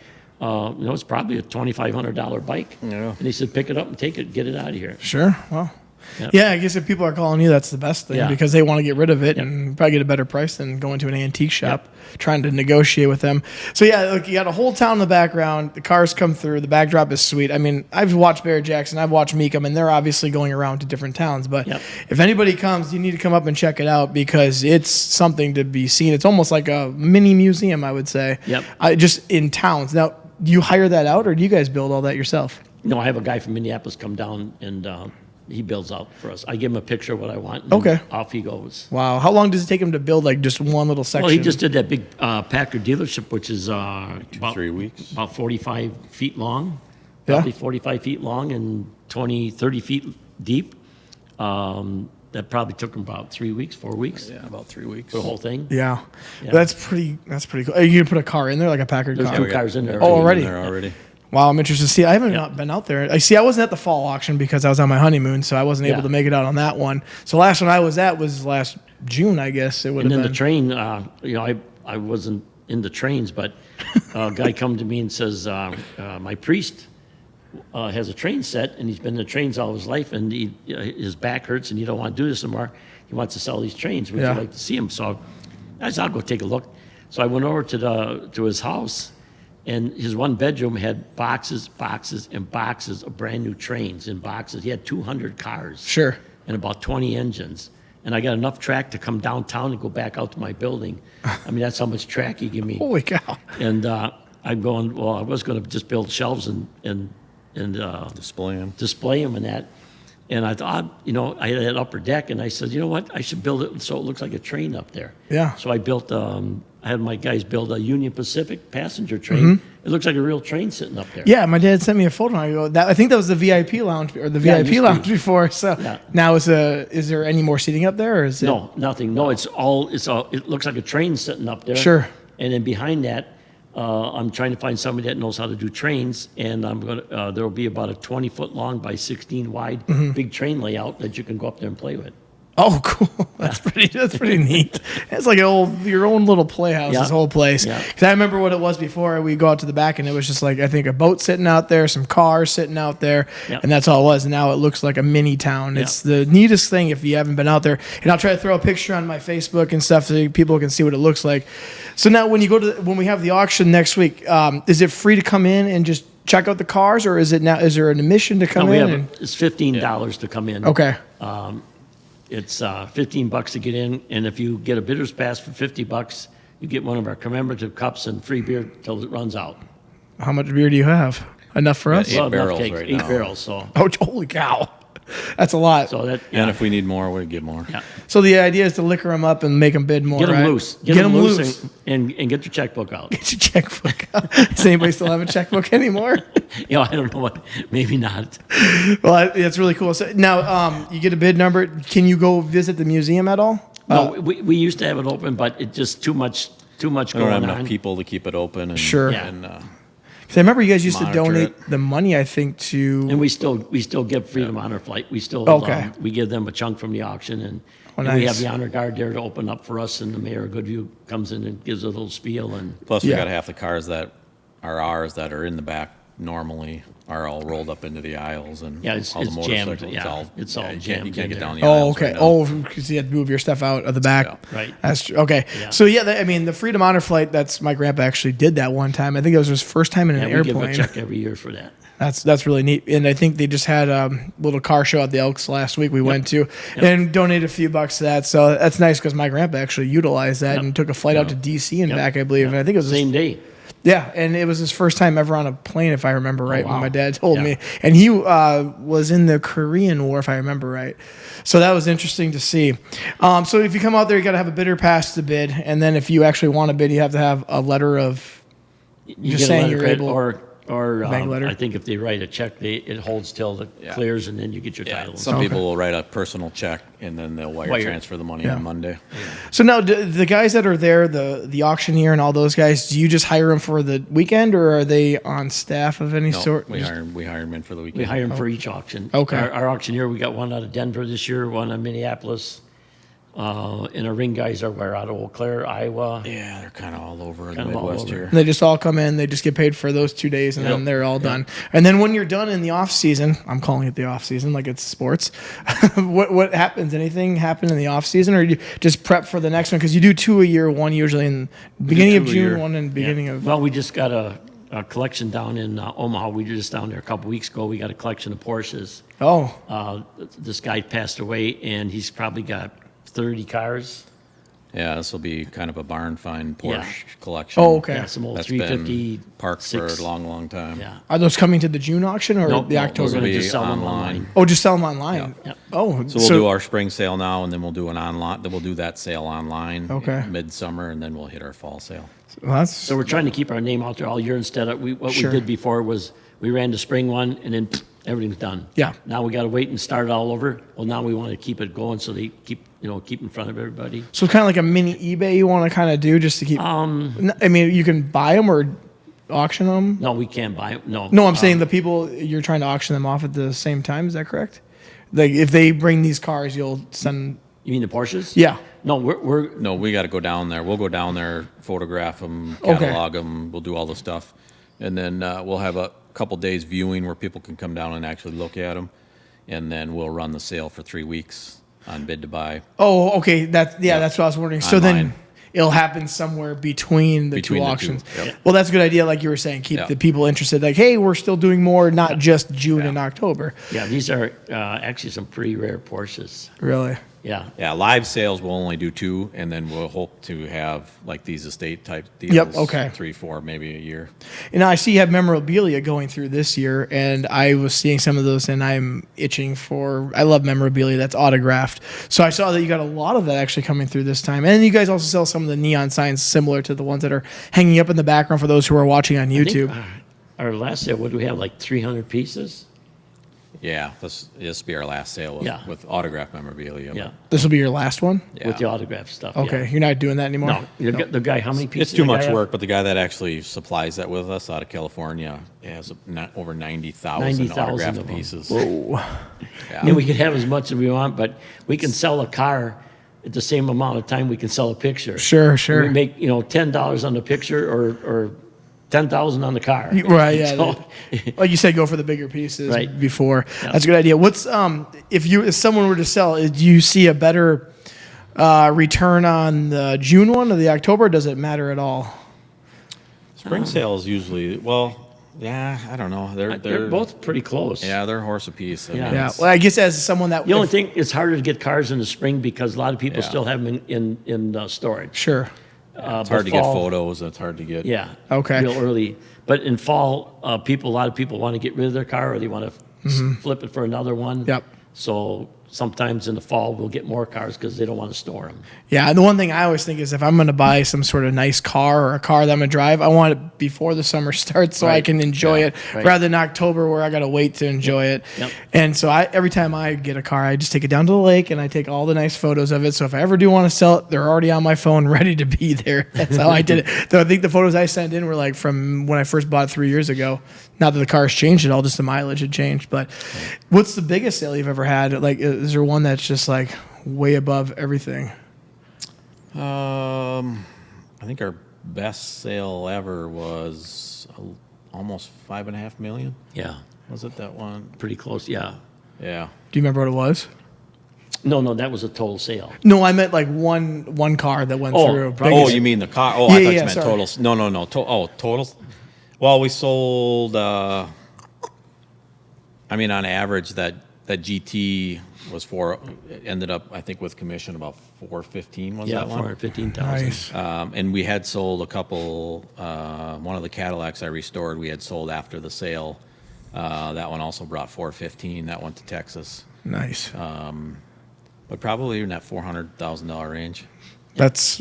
It's probably a $2,500 bike. Yeah. And they said, pick it up and take it, get it out of here. Sure. Well. Yep. Yeah, I guess if people are calling you, that's the best thing Yeah. because they want to get rid of it and probably get a better price than going to an antique shop trying to negotiate with them. So yeah, look, you got a whole town in the background. The cars come through. The backdrop is sweet. I mean, I've watched Barrett Jackson. I've watched Meekum, and they're obviously going around to different towns. But if anybody comes, you need to come up and check it out because it's something to be seen. It's almost like a mini museum, I would say. Yep. Just in towns. Now, do you hire that out, or do you guys build all that yourself? No, I have a guy from Minneapolis come down, and he builds out for us. I give him a picture of what I want, and Okay. off he goes. Wow. How long does it take him to build like just one little section? Well, he just did that big Packard dealership, which is about 3 weeks. about 45 feet long, Yeah. probably 45 feet long and 30 feet deep. That probably took him about 3 weeks, 4 weeks, Yeah, about 3 weeks. the whole thing. Yeah. Yeah. That's pretty cool. Are you gonna put a car in there, like a Packard There's car? 2 cars in there. Oh, already? There already. Wow, I'm interested to see. I haven't not been out there. I wasn't at the fall auction because I was on my honeymoon, so I wasn't able Yeah. to make it out on that one. So last one I was at was last June, I guess it would And have then been. the train, I wasn't into trains, but a guy come to me and says, my priest has a train set, and he's been in the trains all his life, and his back hurts, and he don't want to do this anymore. He wants to sell these trains. Would Yeah. you like to see him? So I said, I'll go take a look. So I went over to his house, and his one bedroom had boxes, and boxes of brand new trains in boxes. He had 200 cars. Sure. And about 20 engines. And I got enough track to come downtown and go back out to my building. I mean, that's how much track he give me. Holy cow. And I'm going, well, I was going to just build shelves and Display them. display them and that. And I thought, I had that upper deck, and I said, you know what? I should build it so it looks like a train up there. Yeah. So I built, I had my guys build a Union Pacific passenger train. It looks like a real train sitting up there. Yeah, my dad sent me a photo. And I go, I think that was the VIP lounge or the Yeah, it VIP used to lounge be. before. So Yeah. now is there any more seating up there, or is it? No, nothing. No, it looks like a train sitting up there. Sure. And then behind that, I'm trying to find somebody that knows how to do trains, and there will be about a 20-foot long by 16 wide big train layout that you can go up there and play with. Oh, cool. That's pretty neat. It's like your own little playhouse, Yeah. this whole place. Yeah. Because I remember what it was before. We go out to the back, and it was just like, I think, a boat sitting out there, some cars sitting out there, Yeah. and that's all it was. And now it looks like a mini town. Yeah. It's the neatest thing if you haven't been out there. And I'll try to throw a picture on my Facebook and stuff so people can see what it looks like. So now when we have the auction next week, is it free to come in and just check out the cars, or is there an admission to come No, in? it's $15 to come in. Okay. It's $15 to get in, and if you get a bidder's pass for $50, you get one of our commemorative cups and free beer till it runs out. How much beer do you have? Enough for us? 8 Well, enough barrels cakes, right 8 now. barrels. So Holy cow. That's a lot. And if we need more, we get more. yeah. So the idea is to liquor them up and make them bid more, Get them right? loose. Get them loose. And get your checkbook out. Get your checkbook out. Does anybody still have a checkbook anymore? I don't know what. Maybe not. Well, that's really cool. So now you get a bid number. Can you go visit the museum at all? No, we used to have it open, but it's just too much We don't have going enough on. people to keep it open. And, Sure. Yeah. And, 'Cause I remember you guys used to Monitor donate it. the money, I think, to. And we still give Freedom Honor Flight. We still Okay. we give them a chunk from the auction, and we nice. have the honor guard there to open up for us. And the mayor of Goodview comes in and gives a little spiel. And plus, we Yeah. got half the cars that are ours that are in the back normally are all rolled up into the aisles, and Yeah, it's all the jammed, motorcycles, yeah, it's all you can't jammed get in down the there. Oh, aisles okay. right now. Oh, because you had to move your stuff out of the back. Yeah. Right. That's true. Okay. Yeah. So yeah, I mean, the Freedom Honor flight. That's my grandpa actually did that one time. I think it was his first time in an Yeah, we give a airplane. check every year for that. That's really neat. And I think they just had a little car show at the Elks last week we went to and donated a few bucks to that. So that's nice because my grandpa actually utilized that and took a flight out to D.C. and back, I believe. And I think it was Same day. Yeah, and it was his first time ever on a plane, if I remember right, when wow. my dad told Yeah. me. And he was in the Korean War, if I remember right. So that was interesting to see. So if you come out there, you got to have a bidder pass to bid. And then if you actually want to bid, you have to have a letter of You Just get saying a letter you're credit able- or bank letter? I think if they write a check, it holds till it Yeah. clears, and then you get your Yeah, title. some people will write a personal check, and then they'll wire transfer the money on Monday. So now, the guys that are there, the auctioneer and all those guys, do you just hire them for the weekend, or are they on staff of any No, sort? we hire them in for the We weekend. hire them for each auction. Okay. Our auctioneer, we got one out of Denver this year, one out of Minneapolis, and our ring guys are out of Eau Claire, Iowa. Yeah, they're kind of all over in the Kind of all Midwest over. here. And they just all come in, they just get paid for those 2 days, and then Yep. they're all done. And then when you're done in the off season, I'm calling it the off season like it's sports. what happens? Anything happen in the off season, or you just prep for the next one? Because you do 2 a year, one usually in beginning of two a June, year. one in beginning Yeah. of. Well, we just got a collection down in Omaha. We were just down there a couple weeks ago. We got a collection of Porsches. Oh, This guy passed away, and he's probably got 30 cars. Yeah, this will be kind of a barn find Porsche Yeah. collection. Oh, okay. Yeah, some old That's 350 been parked for a long, long time. Yeah. are those coming to the June auction or Nope, the no, October? those are Be just sell them online. online. Oh, just sell them online. Yeah. Oh, So we'll do our spring sale now, and then we'll do an online. Then we'll do that sale online. Okay. Midsummer, and then we'll hit our fall sale. well, that's So we're trying to keep our name out there all year instead of what Sure. we did before was we ran the spring one and then everything's done. Yeah. Now we got to wait and start all over. Well, now we want to keep it going so they keep in front of everybody. so it's kind of like a mini eBay you want to kind of do just to keep. I mean, you can buy them or auction them. No, we can't buy it. No. No, I'm saying the people you're trying to auction them off at the same time. Is that correct? Like if they bring these cars, you'll send. You mean the Porsches? Yeah. No, we're No, we got to go down there. We'll go down there, photograph them, Okay. catalog them. We'll do all the stuff, and then we'll have a couple days viewing where people can come down and actually look at them, and then we'll run the sale for 3 weeks on bid to buy. Oh, okay. That's what I was wondering. So then Online. it'll happen somewhere between the Between two the two, auctions. yep. Well, that's a good idea. Like you were saying, keep Yeah. the people interested. Like, hey, we're still doing more, not just June and October. yeah. These are actually some pretty rare Porsches. Really. Yeah. Yeah, live sales we'll only do 2, and then we'll hope to have like these estate type deals. Yep, okay. 3, 4, maybe a year. And I see you have memorabilia going through this year, and I was seeing some of those, and I'm itching for. I love memorabilia that's autographed. So I saw that you got a lot of that actually coming through this time, and you guys also sell some of the neon signs similar to the ones that are hanging up in the background for those who are watching on I think, YouTube. our last sale, what do we have? Like 300 pieces? Yeah, this will be our last sale with, Yeah. with autograph memorabilia. Yeah. This will be your last one. Yeah. With the autograph stuff. Okay, Yeah. you're not doing that anymore. No, the guy. How many pieces? It's too the guy much have? work, but the guy that actually supplies that with us out of California has over 90,000 90,000 autographed of them. pieces. Oh, Yeah. And we could have as much as we want, but we can sell a car at the same amount of time we can sell a picture. sure, sure. We make $10 on the picture or 10,000 on the car. Right, yeah. So- Like you said, go for the bigger pieces Right. before. Yeah. That's a good idea. What's if someone were to sell, do you see a better return on the June one or the October? Or does it matter at all? Spring sales usually, yeah, I don't know. They're both pretty close. Yeah, they're a horse apiece. I Yeah. mean, Yeah. it's- Well, I guess as someone that The only thing, it's harder to get cars in the spring because a lot of people Yeah. still have them in storage. sure. it's hard to get photos. It's hard to get. Yeah. Okay. Real early. But in fall, a lot of people want to get rid of their car or they want to flip it for another one. Yep. So sometimes in the fall, we'll get more cars because they don't want to store them. Yeah, and the one thing I always think is if I'm going to buy some sort of nice car or a car that I'm going to drive, I want it before the summer starts so I Right. can enjoy Yeah. it Right. rather than October where I got to wait to enjoy it. Yep. And so every time I get a car, I just take it down to the lake and I take all the nice photos of it. So if I ever do want to sell it, they're already on my phone ready to be there. That's how I did it. Though I think the photos I sent in were like from when I first bought it 3 years ago. Not that the car's changed at all, just the mileage had changed. But what's the biggest sale you've ever had? Like, is there one that's just like way above everything? I think our best sale ever was almost 5.5 million. Yeah, Was it that one? pretty close. Yeah. Yeah. Do you remember what it was? No, that was a total sale. No, I meant like one car that went through. probably- Oh, Biggest- you mean the car? Oh, Yeah, I thought yeah, you meant sorry. totals. No. Totals. Well, we sold. On average, that GT was ended up, I think, with commission about 415. Was Yeah, that one? 415,000. Nice. And we had sold a couple. One of the Cadillacs I restored, we had sold after the sale. That one also brought 415. That went to Texas, Nice. but probably in that $400,000 range. That's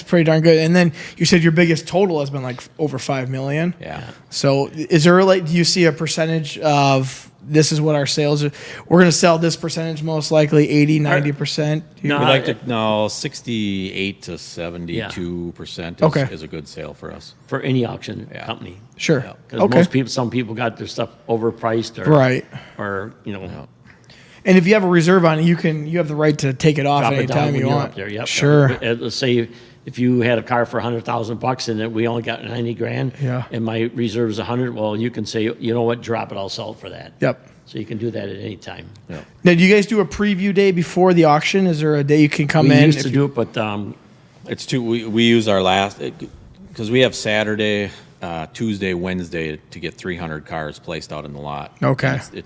pretty darn good. And then you said your biggest total has been like over 5 million. Yeah. So is there like, do you see a percentage of this is what our sales are? We're going to sell this percentage most likely 80, 90%. No, We like to 68 to 72% Okay. is a good sale for us. for any auction company. Sure. Yeah. Because Okay. some people got their stuff overpriced or Right. or And if you have a reserve on it, you have the right to take it off drop it down anytime when you you're want. up there. Yep. Sure. Let's say if you had a car for $100,000 and then we only got 90 grand, Yeah. and my reserve is 100, well, you can say, you know what, drop it, I'll sell it for that. Yep. So you can do that at any time. Yeah. Now, do you guys do a preview day before the auction? Is there a day you can come We in? used to if do it, but It's two. We use our last because we have Saturday, Tuesday, Wednesday to get 300 cars placed out in the lot. Okay. And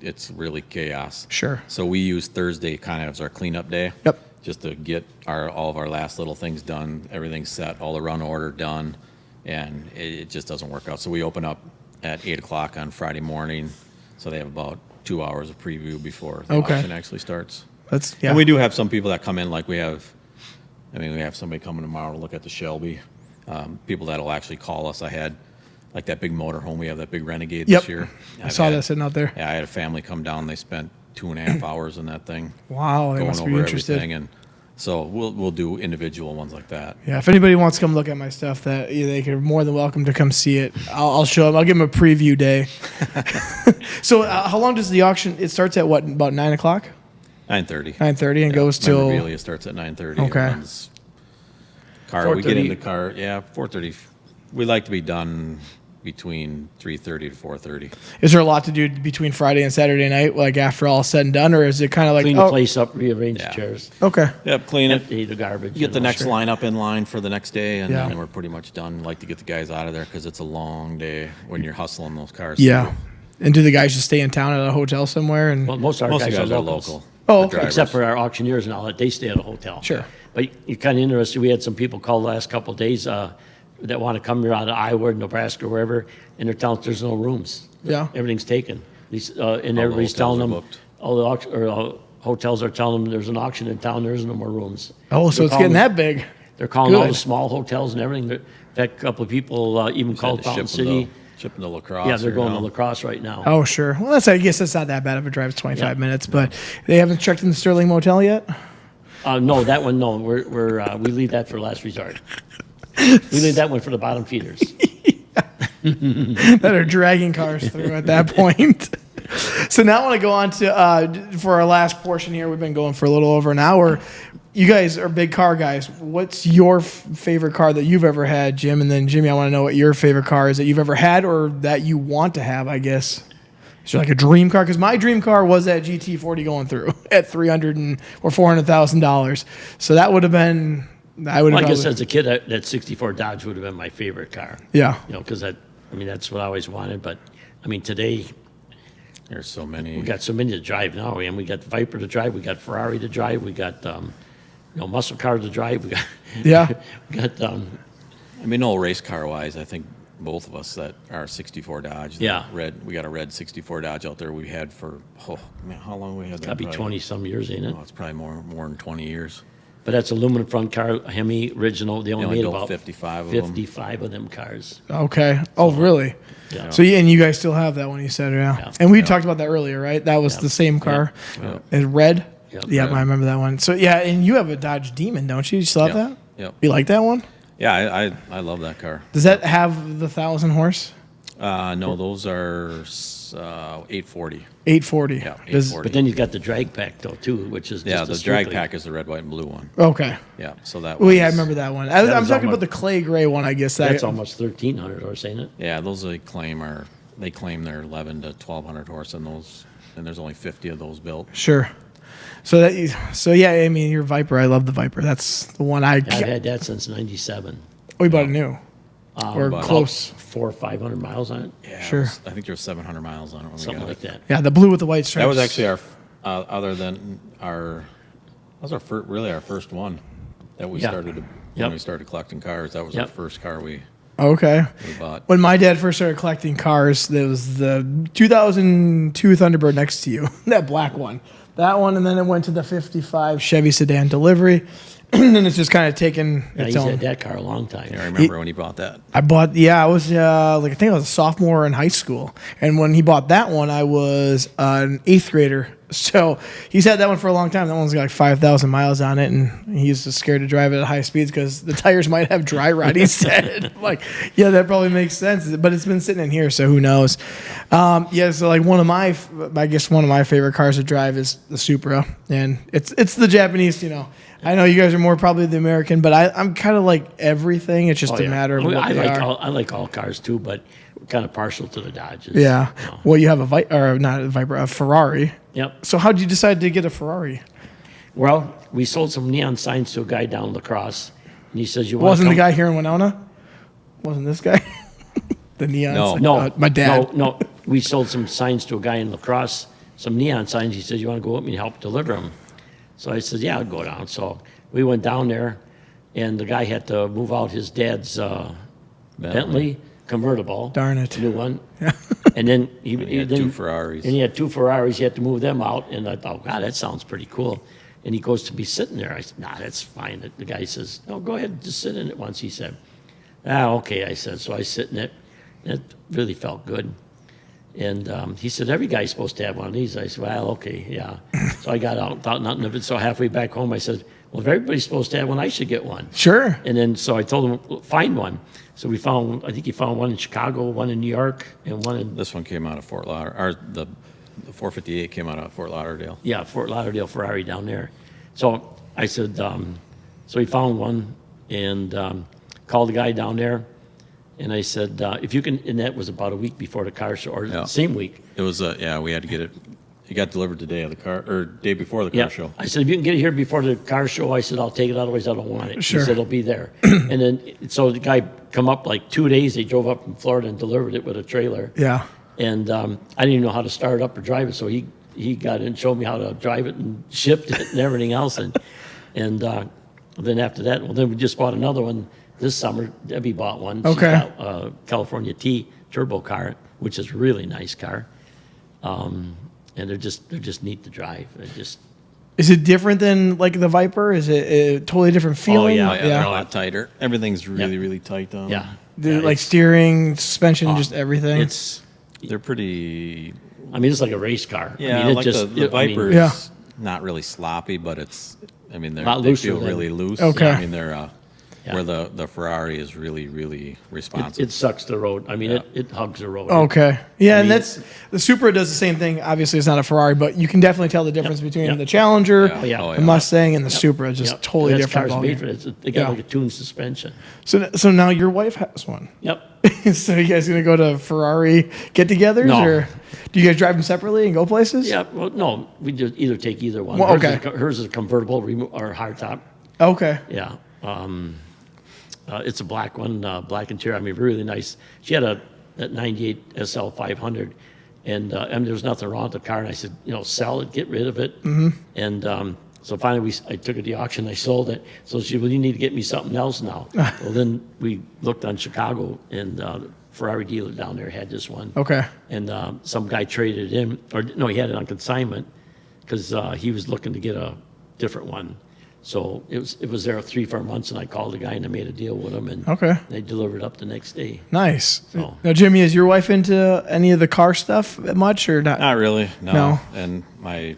it's really chaos. Sure. So we use Thursday kind of as our cleanup day. Yep. Just to get all of our last little things done, everything's set, all the run order done, and it just doesn't work out. So we open up at 8 o'clock on Friday morning, so they have about 2 hours of preview before the Okay. auction actually starts. That's And we do have some people that come in, like we have somebody coming tomorrow to look at the Shelby. People that'll actually call us. I had, like that big motorhome, we have that big Renegade Yep. this year. I saw that sitting out there. Yeah, I had a family come down. They spent 2.5 hours in that thing. Wow, they going must be over interested. everything, and so we'll do individual ones like that. Yeah, if anybody wants to come look at my stuff, they are more than welcome to come see it. I'll show them. I'll give them a preview day. So, how long does the auction? It starts at what? About 9 o'clock, 9:30. 9:30, and goes till. Memorabilia starts at 9:30. Okay. We get 4:30. in the car. Yeah, 4:30. We like to be done between 3:30 to 4:30. Is there a lot to do between Friday and Saturday night, like after all said and done, or is it kind of like clean the place up, rearrange Yeah. the chairs, Okay, Yep, clean it. empty the garbage. Get the you know. next lineup in line for the next day, and Yeah. then we're pretty much done. Like to get the guys out of there because it's a long day when you're hustling those cars. yeah. through. And do the guys just stay in town at a hotel somewhere? And Well, most of our Most of guys, the guys are are locals. local. Oh, The okay. drivers. Except for our auctioneers and all that, they stay at a hotel. Sure. But you're kind of interested. We had some people call the last couple of days that want to come here out of Iowa, Nebraska, wherever, and they're telling us there's no rooms. Yeah. Everything's taken. And the everybody's telling hotels are them, booked. all the hotels are telling them there's an auction in town, there's no more rooms. oh, so They're it's getting calling- that big. They're calling all Good. the small hotels and everything. In fact, a couple of people even Had called to Fountain ship them City. Ship them to lacrosse. Yeah, they're here going now. to lacrosse right now. Oh, sure. Well, I guess that's not that bad of a drive. It's 25 Yeah. minutes, but they haven't checked in the Sterling Motel yet. No, that one, no. We leave that for last resort. We leave that one for the bottom feeders. That are dragging cars through at that point. So now I want to go on to for our last portion here. We've been going for a little over an hour. You guys are big car guys. What's your favorite car that you've ever had, Jim? And then Jimmy, I want to know what your favorite car is that you've ever had or that you want to have, I guess. Is there like a dream car? Because my dream car was that GT40 going through at $300,000 or $400,000. So that would have been. I would have. Well, I guess as a kid, that 64 Dodge would have been my favorite car. Yeah. You know, because that's what I always wanted. But, today There's so many. we got so many to drive now. And we got Viper to drive. We got Ferrari to drive. We got, muscle car to drive. We got, Yeah. we got, No race car wise, I think both of us that are 64 Dodge. Yeah. We got a red 64 Dodge out there we had for, how long we had that? gotta be Probably- 20 some years, ain't it? Oh, it's probably more than 20 years. But that's aluminum front car, Hemi original. They only only made built about 55 of them. 55 of them cars. Okay. Oh, really? Yeah. So, and you guys still have that one, you said, yeah. Yeah. And we talked about that earlier, right? That was Yeah. the same car. Yeah. It's red? Yeah. Yeah, Red. I remember that one. So, yeah, and you have a Dodge Demon, don't you? You still have Yep. that? Yep. You like that one? Yeah, I love that car. Does that have the 1,000 horse? No, those are 840. 840. Yeah, Does- 840. But then you've got the drag pack though too, which is Yeah, just a the drag strictly- pack is the red, white, and blue one. Okay. Yeah, so that. Well, yeah, I one's- remember that one. That I'm was talking about almost- the clay gray one, I guess. That's almost 1,300 horse, ain't it? Yeah, those they claim they're 11 to 1,200 horse, and there's only 50 of those built. Sure. So yeah, I mean, your Viper, I love the Viper. That's the one I. I've had that since '97. We bought a new. Or but- close. 400 or 500 miles on it, Yeah, Sure. I think there was 700 miles on it when we something got like it. that. Yeah, the blue with the white stripes. That was actually our, other than our, that was really our first one that we Yeah. started when Yep. we started collecting cars. That was Yep. our first car we Okay. bought. When my dad first started collecting cars, there was the 2002 Thunderbird next to you, that black one. That one, and then it went to the 55 Chevy sedan delivery. And then it's just kind of taken Yeah, its he's own. had that car a long time. I remember when he bought that. I was I think I was a sophomore in high school, and when he bought that one, I was an 8th grader. So he's had that one for a long time. That one's got like 5,000 miles on it, and he's just scared to drive it at high speeds because the tires might have dry rot. He said, like, yeah, that probably makes sense. But it's been sitting in here, so who knows? Yeah, so like one of my favorite cars to drive is the Supra, and it's the Japanese, I know you guys are more probably the American, but I'm kind of like everything. It's just Oh, a yeah. matter of what I they like are. I like all cars too, but we're kind of partial to the Dodges. Yeah. you know. Well, you have a Ferrari. Yep. So how did you decide to get a Ferrari? Well, we sold some neon signs to a guy down in La Crosse, and he says, "You want Wasn't to the guy here in Winona? Wasn't this guy? The neon. No. sign? No, my dad. No, we sold some signs to a guy in La Crosse, some neon signs. He said, "You want to go with me and help deliver them?" So I said, "Yeah, I'll go down." So we went down there, and the guy had to move out his dad's Bentley convertible. Darn it. New one. And then he had then- two Ferraris. And he had two Ferraris. He had to move them out, and I thought, God, that sounds pretty cool. And he goes to be sitting there. I said, "Nah, that's fine." The guy says, "No, go ahead, just sit in it once." He said, "Okay," I said. So I sit in it, and it really felt good. And he said, "Every guy's supposed to have one of these." I said, "Well, okay, yeah." So I got out, thought nothing of it. So halfway back home, I said, "Well, if everybody's supposed to have one, I should get one." Sure. And then so I told him, "Find one." So we found, I think he found one in Chicago, one in New York, and one in, This one came out of Fort Lauderdale. The 458 came out of Fort Lauderdale. yeah, Fort Lauderdale Ferrari down there. So I said, so he found one and called the guy down there. And I said, if you can, and that was about a week before the car show, or Yeah. same week. It was we had to get it. It got delivered the day of the car, or day before the car Yeah. show. I said, if you can get it here before the car show, I said, I'll take it. Otherwise, I don't want it. Sure. He said, it'll be there. And then, so the guy come up like 2 days. They drove up from Florida and delivered it with a trailer. Yeah. And I didn't even know how to start it up or drive it. So he got in and showed me how to drive it and shipped it and everything else. And then after that, well, then we just bought another one this summer. Debbie bought one. She's Okay. got a California T turbo car, which is a really nice car. And they're just neat to drive. Is it different than like the Viper? Is it a totally different feeling? yeah, Oh, yeah, they're a lot tighter. Everything's really, really tight on them. Yeah. The, Yeah, like it's- steering, suspension, just everything. They're pretty. I mean, it's like a race car. Yeah, I mean, like the Viper Yeah. is not really sloppy, but it's. I mean, they Lot looser feel than- really loose. Okay. I mean, they're Yeah. where the Ferrari is really, really responsive. it sucks the road. I mean, it hugs the road. Okay. Yeah, and mean- that's the Supra does the same thing. Obviously, it's not a Ferrari, but you can definitely tell the difference between Yep. the Challenger, Yeah. Yeah. Oh, the yeah. Mustang, and the Supra. Just Yep. totally That's different. cars made ballgame. for it. They got Yeah. like a tuned suspension. So now your wife has one. Yep. So you guys gonna go to Ferrari get-togethers, No. or do you guys drive them separately and go places? Yeah. Well, no, we just either take either one. Well, okay. Hers is a convertible or hardtop. Okay. Yeah. It's a black one, black interior. I mean, really nice. She had that 98 SL 500, and I mean, there was nothing wrong with the car. And I said, sell it, get rid of it. Mm-hmm. And so finally, I took it to the auction. I sold it. So she, well, you need to get me something else now. Well, then we looked on Chicago, and the Ferrari dealer down there had this one. Okay. And some guy traded it in, or no, he had it on consignment because he was looking to get a different one. So it was there 3-4 months, and I called the guy and I made a deal with him, and Okay. they delivered up the next day. Nice. So- Now, Jimmy, is your wife into any of the car stuff much or not? Not really. No. No. And my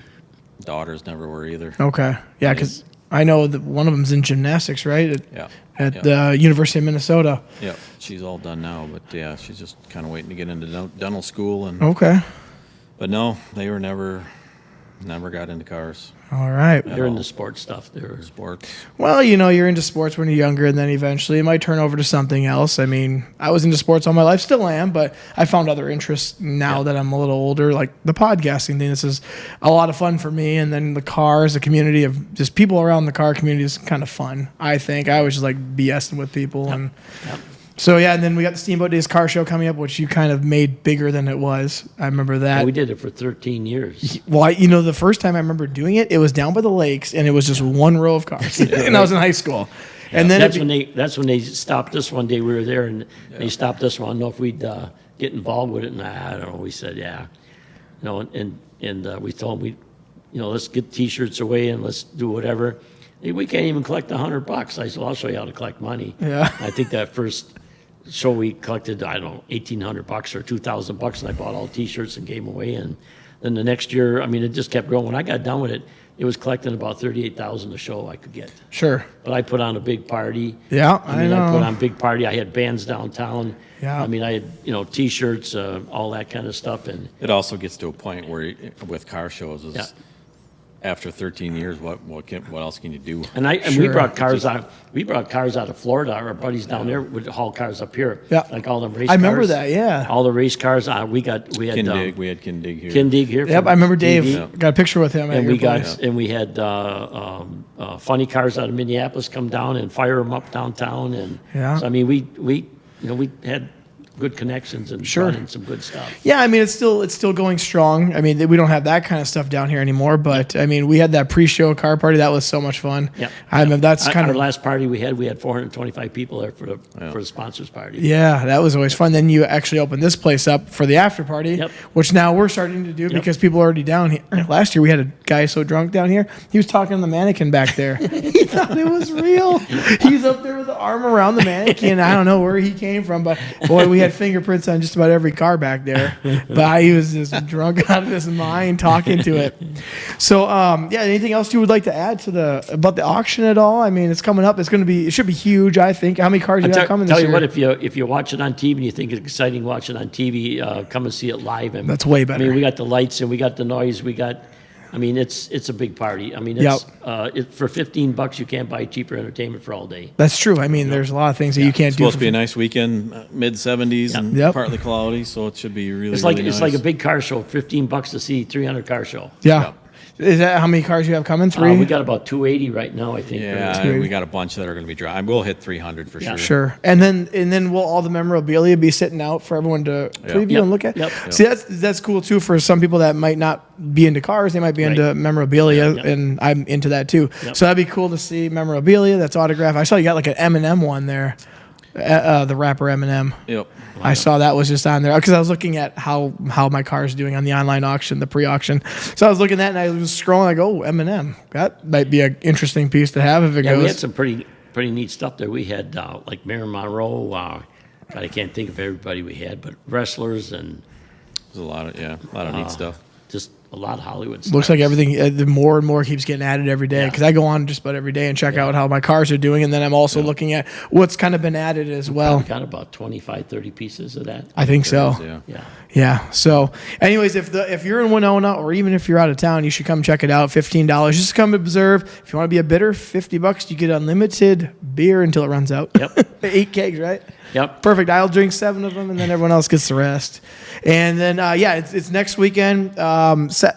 daughters never were either. Okay. Yeah, because I know that one of them's in gymnastics, right? Yeah. At the University of Minnesota. Yeah, she's all done now, but yeah, she's just kind of waiting to get into dental school. And Okay. but no, they were never got into cars. All right. They're into sports stuff. They're Sports. Well, you're into sports when you're younger, and then eventually it might turn over to something else. I mean, I was into sports all my life, still am, but I found other interests now that I'm a little older, like the podcasting thing. This is a lot of fun for me, and then the cars, the community of just people around the car community is kind of fun, I think. I always just like BSing with people. And so, yeah, and then we got the Steamboat Days car show coming up, which you kind of made bigger than it was. I remember that. Yeah, we did it for 13 years. Well, the first time I remember doing it, it was down by the lakes, and it was just one row of cars. And I was in high school. And then That's when they stopped us one day. We were there, and they stopped us. Want to know if we'd get involved with it? And I don't know. We said, yeah. And we told them let's get T-shirts away and let's do whatever. We can't even collect $100. I said, well, I'll show you how to collect money. Yeah. I think that first show we collected, I don't know, $1,800 or $2,000, and I bought all T-shirts and gave them away. And then the next year, it just kept growing. When I got done with it, it was collecting about $38,000 a show I could get. Sure. But I put on a big party. Yeah, I know. I put on a big party. I had bands downtown. Yeah. I had, T-shirts, all that kind of stuff. And It also gets to a point where with car shows is Yeah. after 13 years, what else can you do? we brought cars out. We brought cars out of Florida. Our buddies down there would haul cars up here. Yeah. Like all them race cars. I remember that, yeah. All the race cars. We had Kindig, we had Kindig here. Kindig here. Yep, from I remember Dave TV. got a picture with him. At And your we got place. and we had funny cars out of Minneapolis come down and fire them up downtown. And Yeah. so, we had good connections and Sure. brought in some good stuff. Yeah, it's still going strong. We don't have that kind of stuff down here anymore, but we had that pre-show car party. That was so much fun. Yep. That's kind Our of last party we had 425 people there for the sponsors party. yeah, that was always fun. Then you actually opened this place up for the after party, Yep. which now we're starting to do because people are already down here. Last year we had a guy so drunk down here, he was talking to the mannequin back there. He thought it was real. He's up there with the arm around the mannequin. I don't know where he came from, but boy, we had fingerprints on just about every car back there. But he was just drunk out of his mind talking to it. So, anything else you would like to add to about the auction at all? It's coming up. It should be huge, I think. How many cars do you have coming this Tell year? you what, if you watch it on TV and you think it's exciting watching on TV, come and see it live. And That's way better. we got the lights and we got the noise. We got. It's a big party. For $15 you can't buy cheaper entertainment for all day. That's true. There's a lot of things that you can't It's do. supposed to be a nice weekend, mid 70s and Yep. partly cloudy, so it should be really, It's really it's nice. like a big car show. $15 to see 300 car show. Yeah. Is that how many cars you have coming? 3? We got about 280 right now, I think. Yeah, Or- we got a bunch that are going to be dry. We'll hit 300 for Yeah. sure. Sure. And then will all the memorabilia be sitting out for everyone to preview Yep. and look at? Yep. See, that's cool too for some people that might not be into cars. They might be into memorabilia, Yep. and I'm into that too. Yep. So that'd be cool to see memorabilia that's autographed. I saw you got like an Eminem one there, the rapper Eminem. Yep. I saw that was just on there because I was looking at how my car is doing on the online auction, the pre-auction. So I was looking at it and I was scrolling like, oh, Eminem. That might be an interesting piece to have if it Yeah, goes. we had some pretty neat stuff there. We had like Marilyn Monroe. God, I can't think of everybody we had, but wrestlers and There's a lot of neat stuff. just a lot of Hollywood stuff. Looks like everything, the more and more keeps getting added every day. Because I go on just about every day and check out how my cars are doing. And then I'm also looking at what's kind of been added as well. We got about 25, 30 pieces of that. I think so. Yeah. Yeah. Yeah. So, anyways, if you're in Winona or even if you're out of town, you should come check it out. $15 just to come observe. If you want to be a bidder, $50. You get unlimited beer until it runs out. Yep. 8 kegs, right? Yep. Perfect. I'll drink 7 of them, and then everyone else gets the rest. And then, it's next weekend.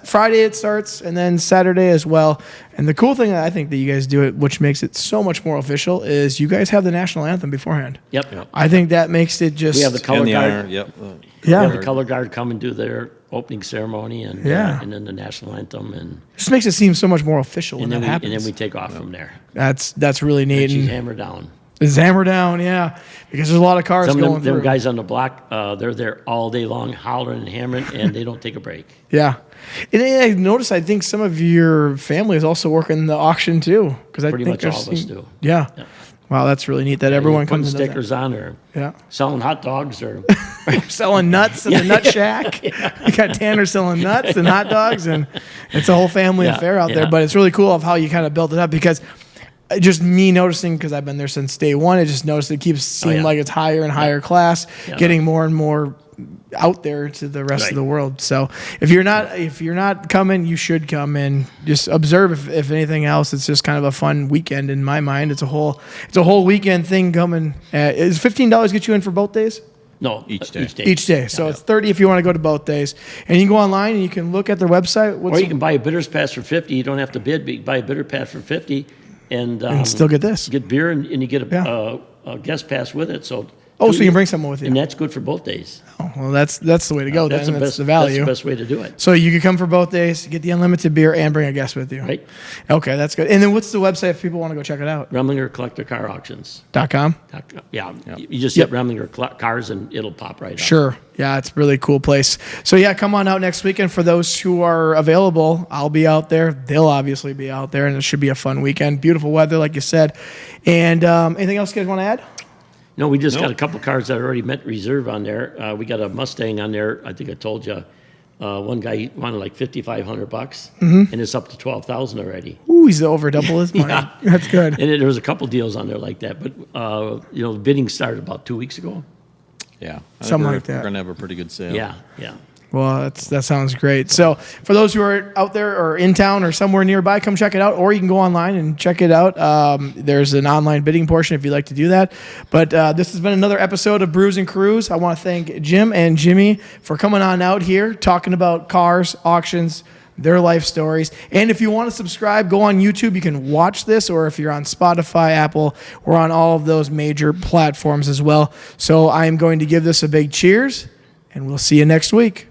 Friday it starts, and then Saturday as well. And the cool thing that I think that you guys do it, which makes it so much more official, is you guys have the national anthem beforehand. Yep. I think that makes it just. We have the color And the guard. iron, yep. We have Yeah. the color guard come and do their opening ceremony and and then the national anthem and Just makes it seem so much more official when then that we, happens. and then we take off from there. That's really neat. She's And hammered down. it's hammer down, yeah, because there's a lot of cars Some going of them through. guys on the block, they're there all day long, hollering and hammering, and they don't take a break. Yeah, and I noticed. I think some of your family is also working the auction too, because I Pretty think much I've all of us seen- do. Yeah. Wow, that's really neat that everyone Putting comes and does stickers on or that. Yeah. selling hot dogs or Selling nuts in the nut shack. You got Tanner selling nuts and hot dogs, and it's a whole family Yeah, affair out there. yeah. But it's really cool of how you kind of built it up because just me noticing, because I've been there since day one, I just noticed it keeps seeming yeah. like it's higher and higher class, Yeah. getting more and more out there to the rest of Right. the world. So if you're not coming, you should come and just observe. If anything else, it's just kind of a fun weekend in my mind. It's a whole weekend thing coming. Is $15 get you in for both days? No, Each day. Each day. So it's 30 if you want to go to both days. And you can go online and you can look at their website. Or you can buy a bidders pass for 50. You don't have to bid, but you can buy a bidder pass for 50 and still get this. Get beer and you get Yeah. a guest pass with it. So So you can bring someone with you. and that's good for both days. Oh, well, that's the way to go. That's Then the that's best. the value. That's the best way to do it. So you can come for both days, get the unlimited beer, and bring a guest with you. Right? Okay, that's good. And then what's the website if people want to go check it out? Remlinger Collector Car Auctions. .com? Yeah, you just hit Remlinger Cars and it'll pop right up. Sure. Yeah, it's a really cool place. So yeah, come on out next weekend. For those who are available, I'll be out there. They'll obviously be out there, and it should be a fun weekend. Beautiful weather, like you said. And anything else you guys want to add? No, we just got a couple cars that already met reserve on there. We got a Mustang on there. I think I told you. One guy wanted like $5,500, and it's up to $12,000 already. Ooh, he's over double his money. Yeah. That's good. And there was a couple deals on there like that, but the bidding started about 2 weeks ago. Yeah. I think Something like that. We're going to have a pretty good sale. Yeah. Well, that sounds great. So for those who are out there or in town or somewhere nearby, come check it out, or you can go online and check it out. There's an online bidding portion if you'd like to do that. But this has been another episode of Brews and Crews. I want to thank Jim and Jimmy for coming on out here, talking about cars, auctions, their life stories. And if you want to subscribe, go on YouTube. You can watch this, or if you're on Spotify, Apple, we're on all of those major platforms as well. So I am going to give this a big cheers, and we'll see you next week.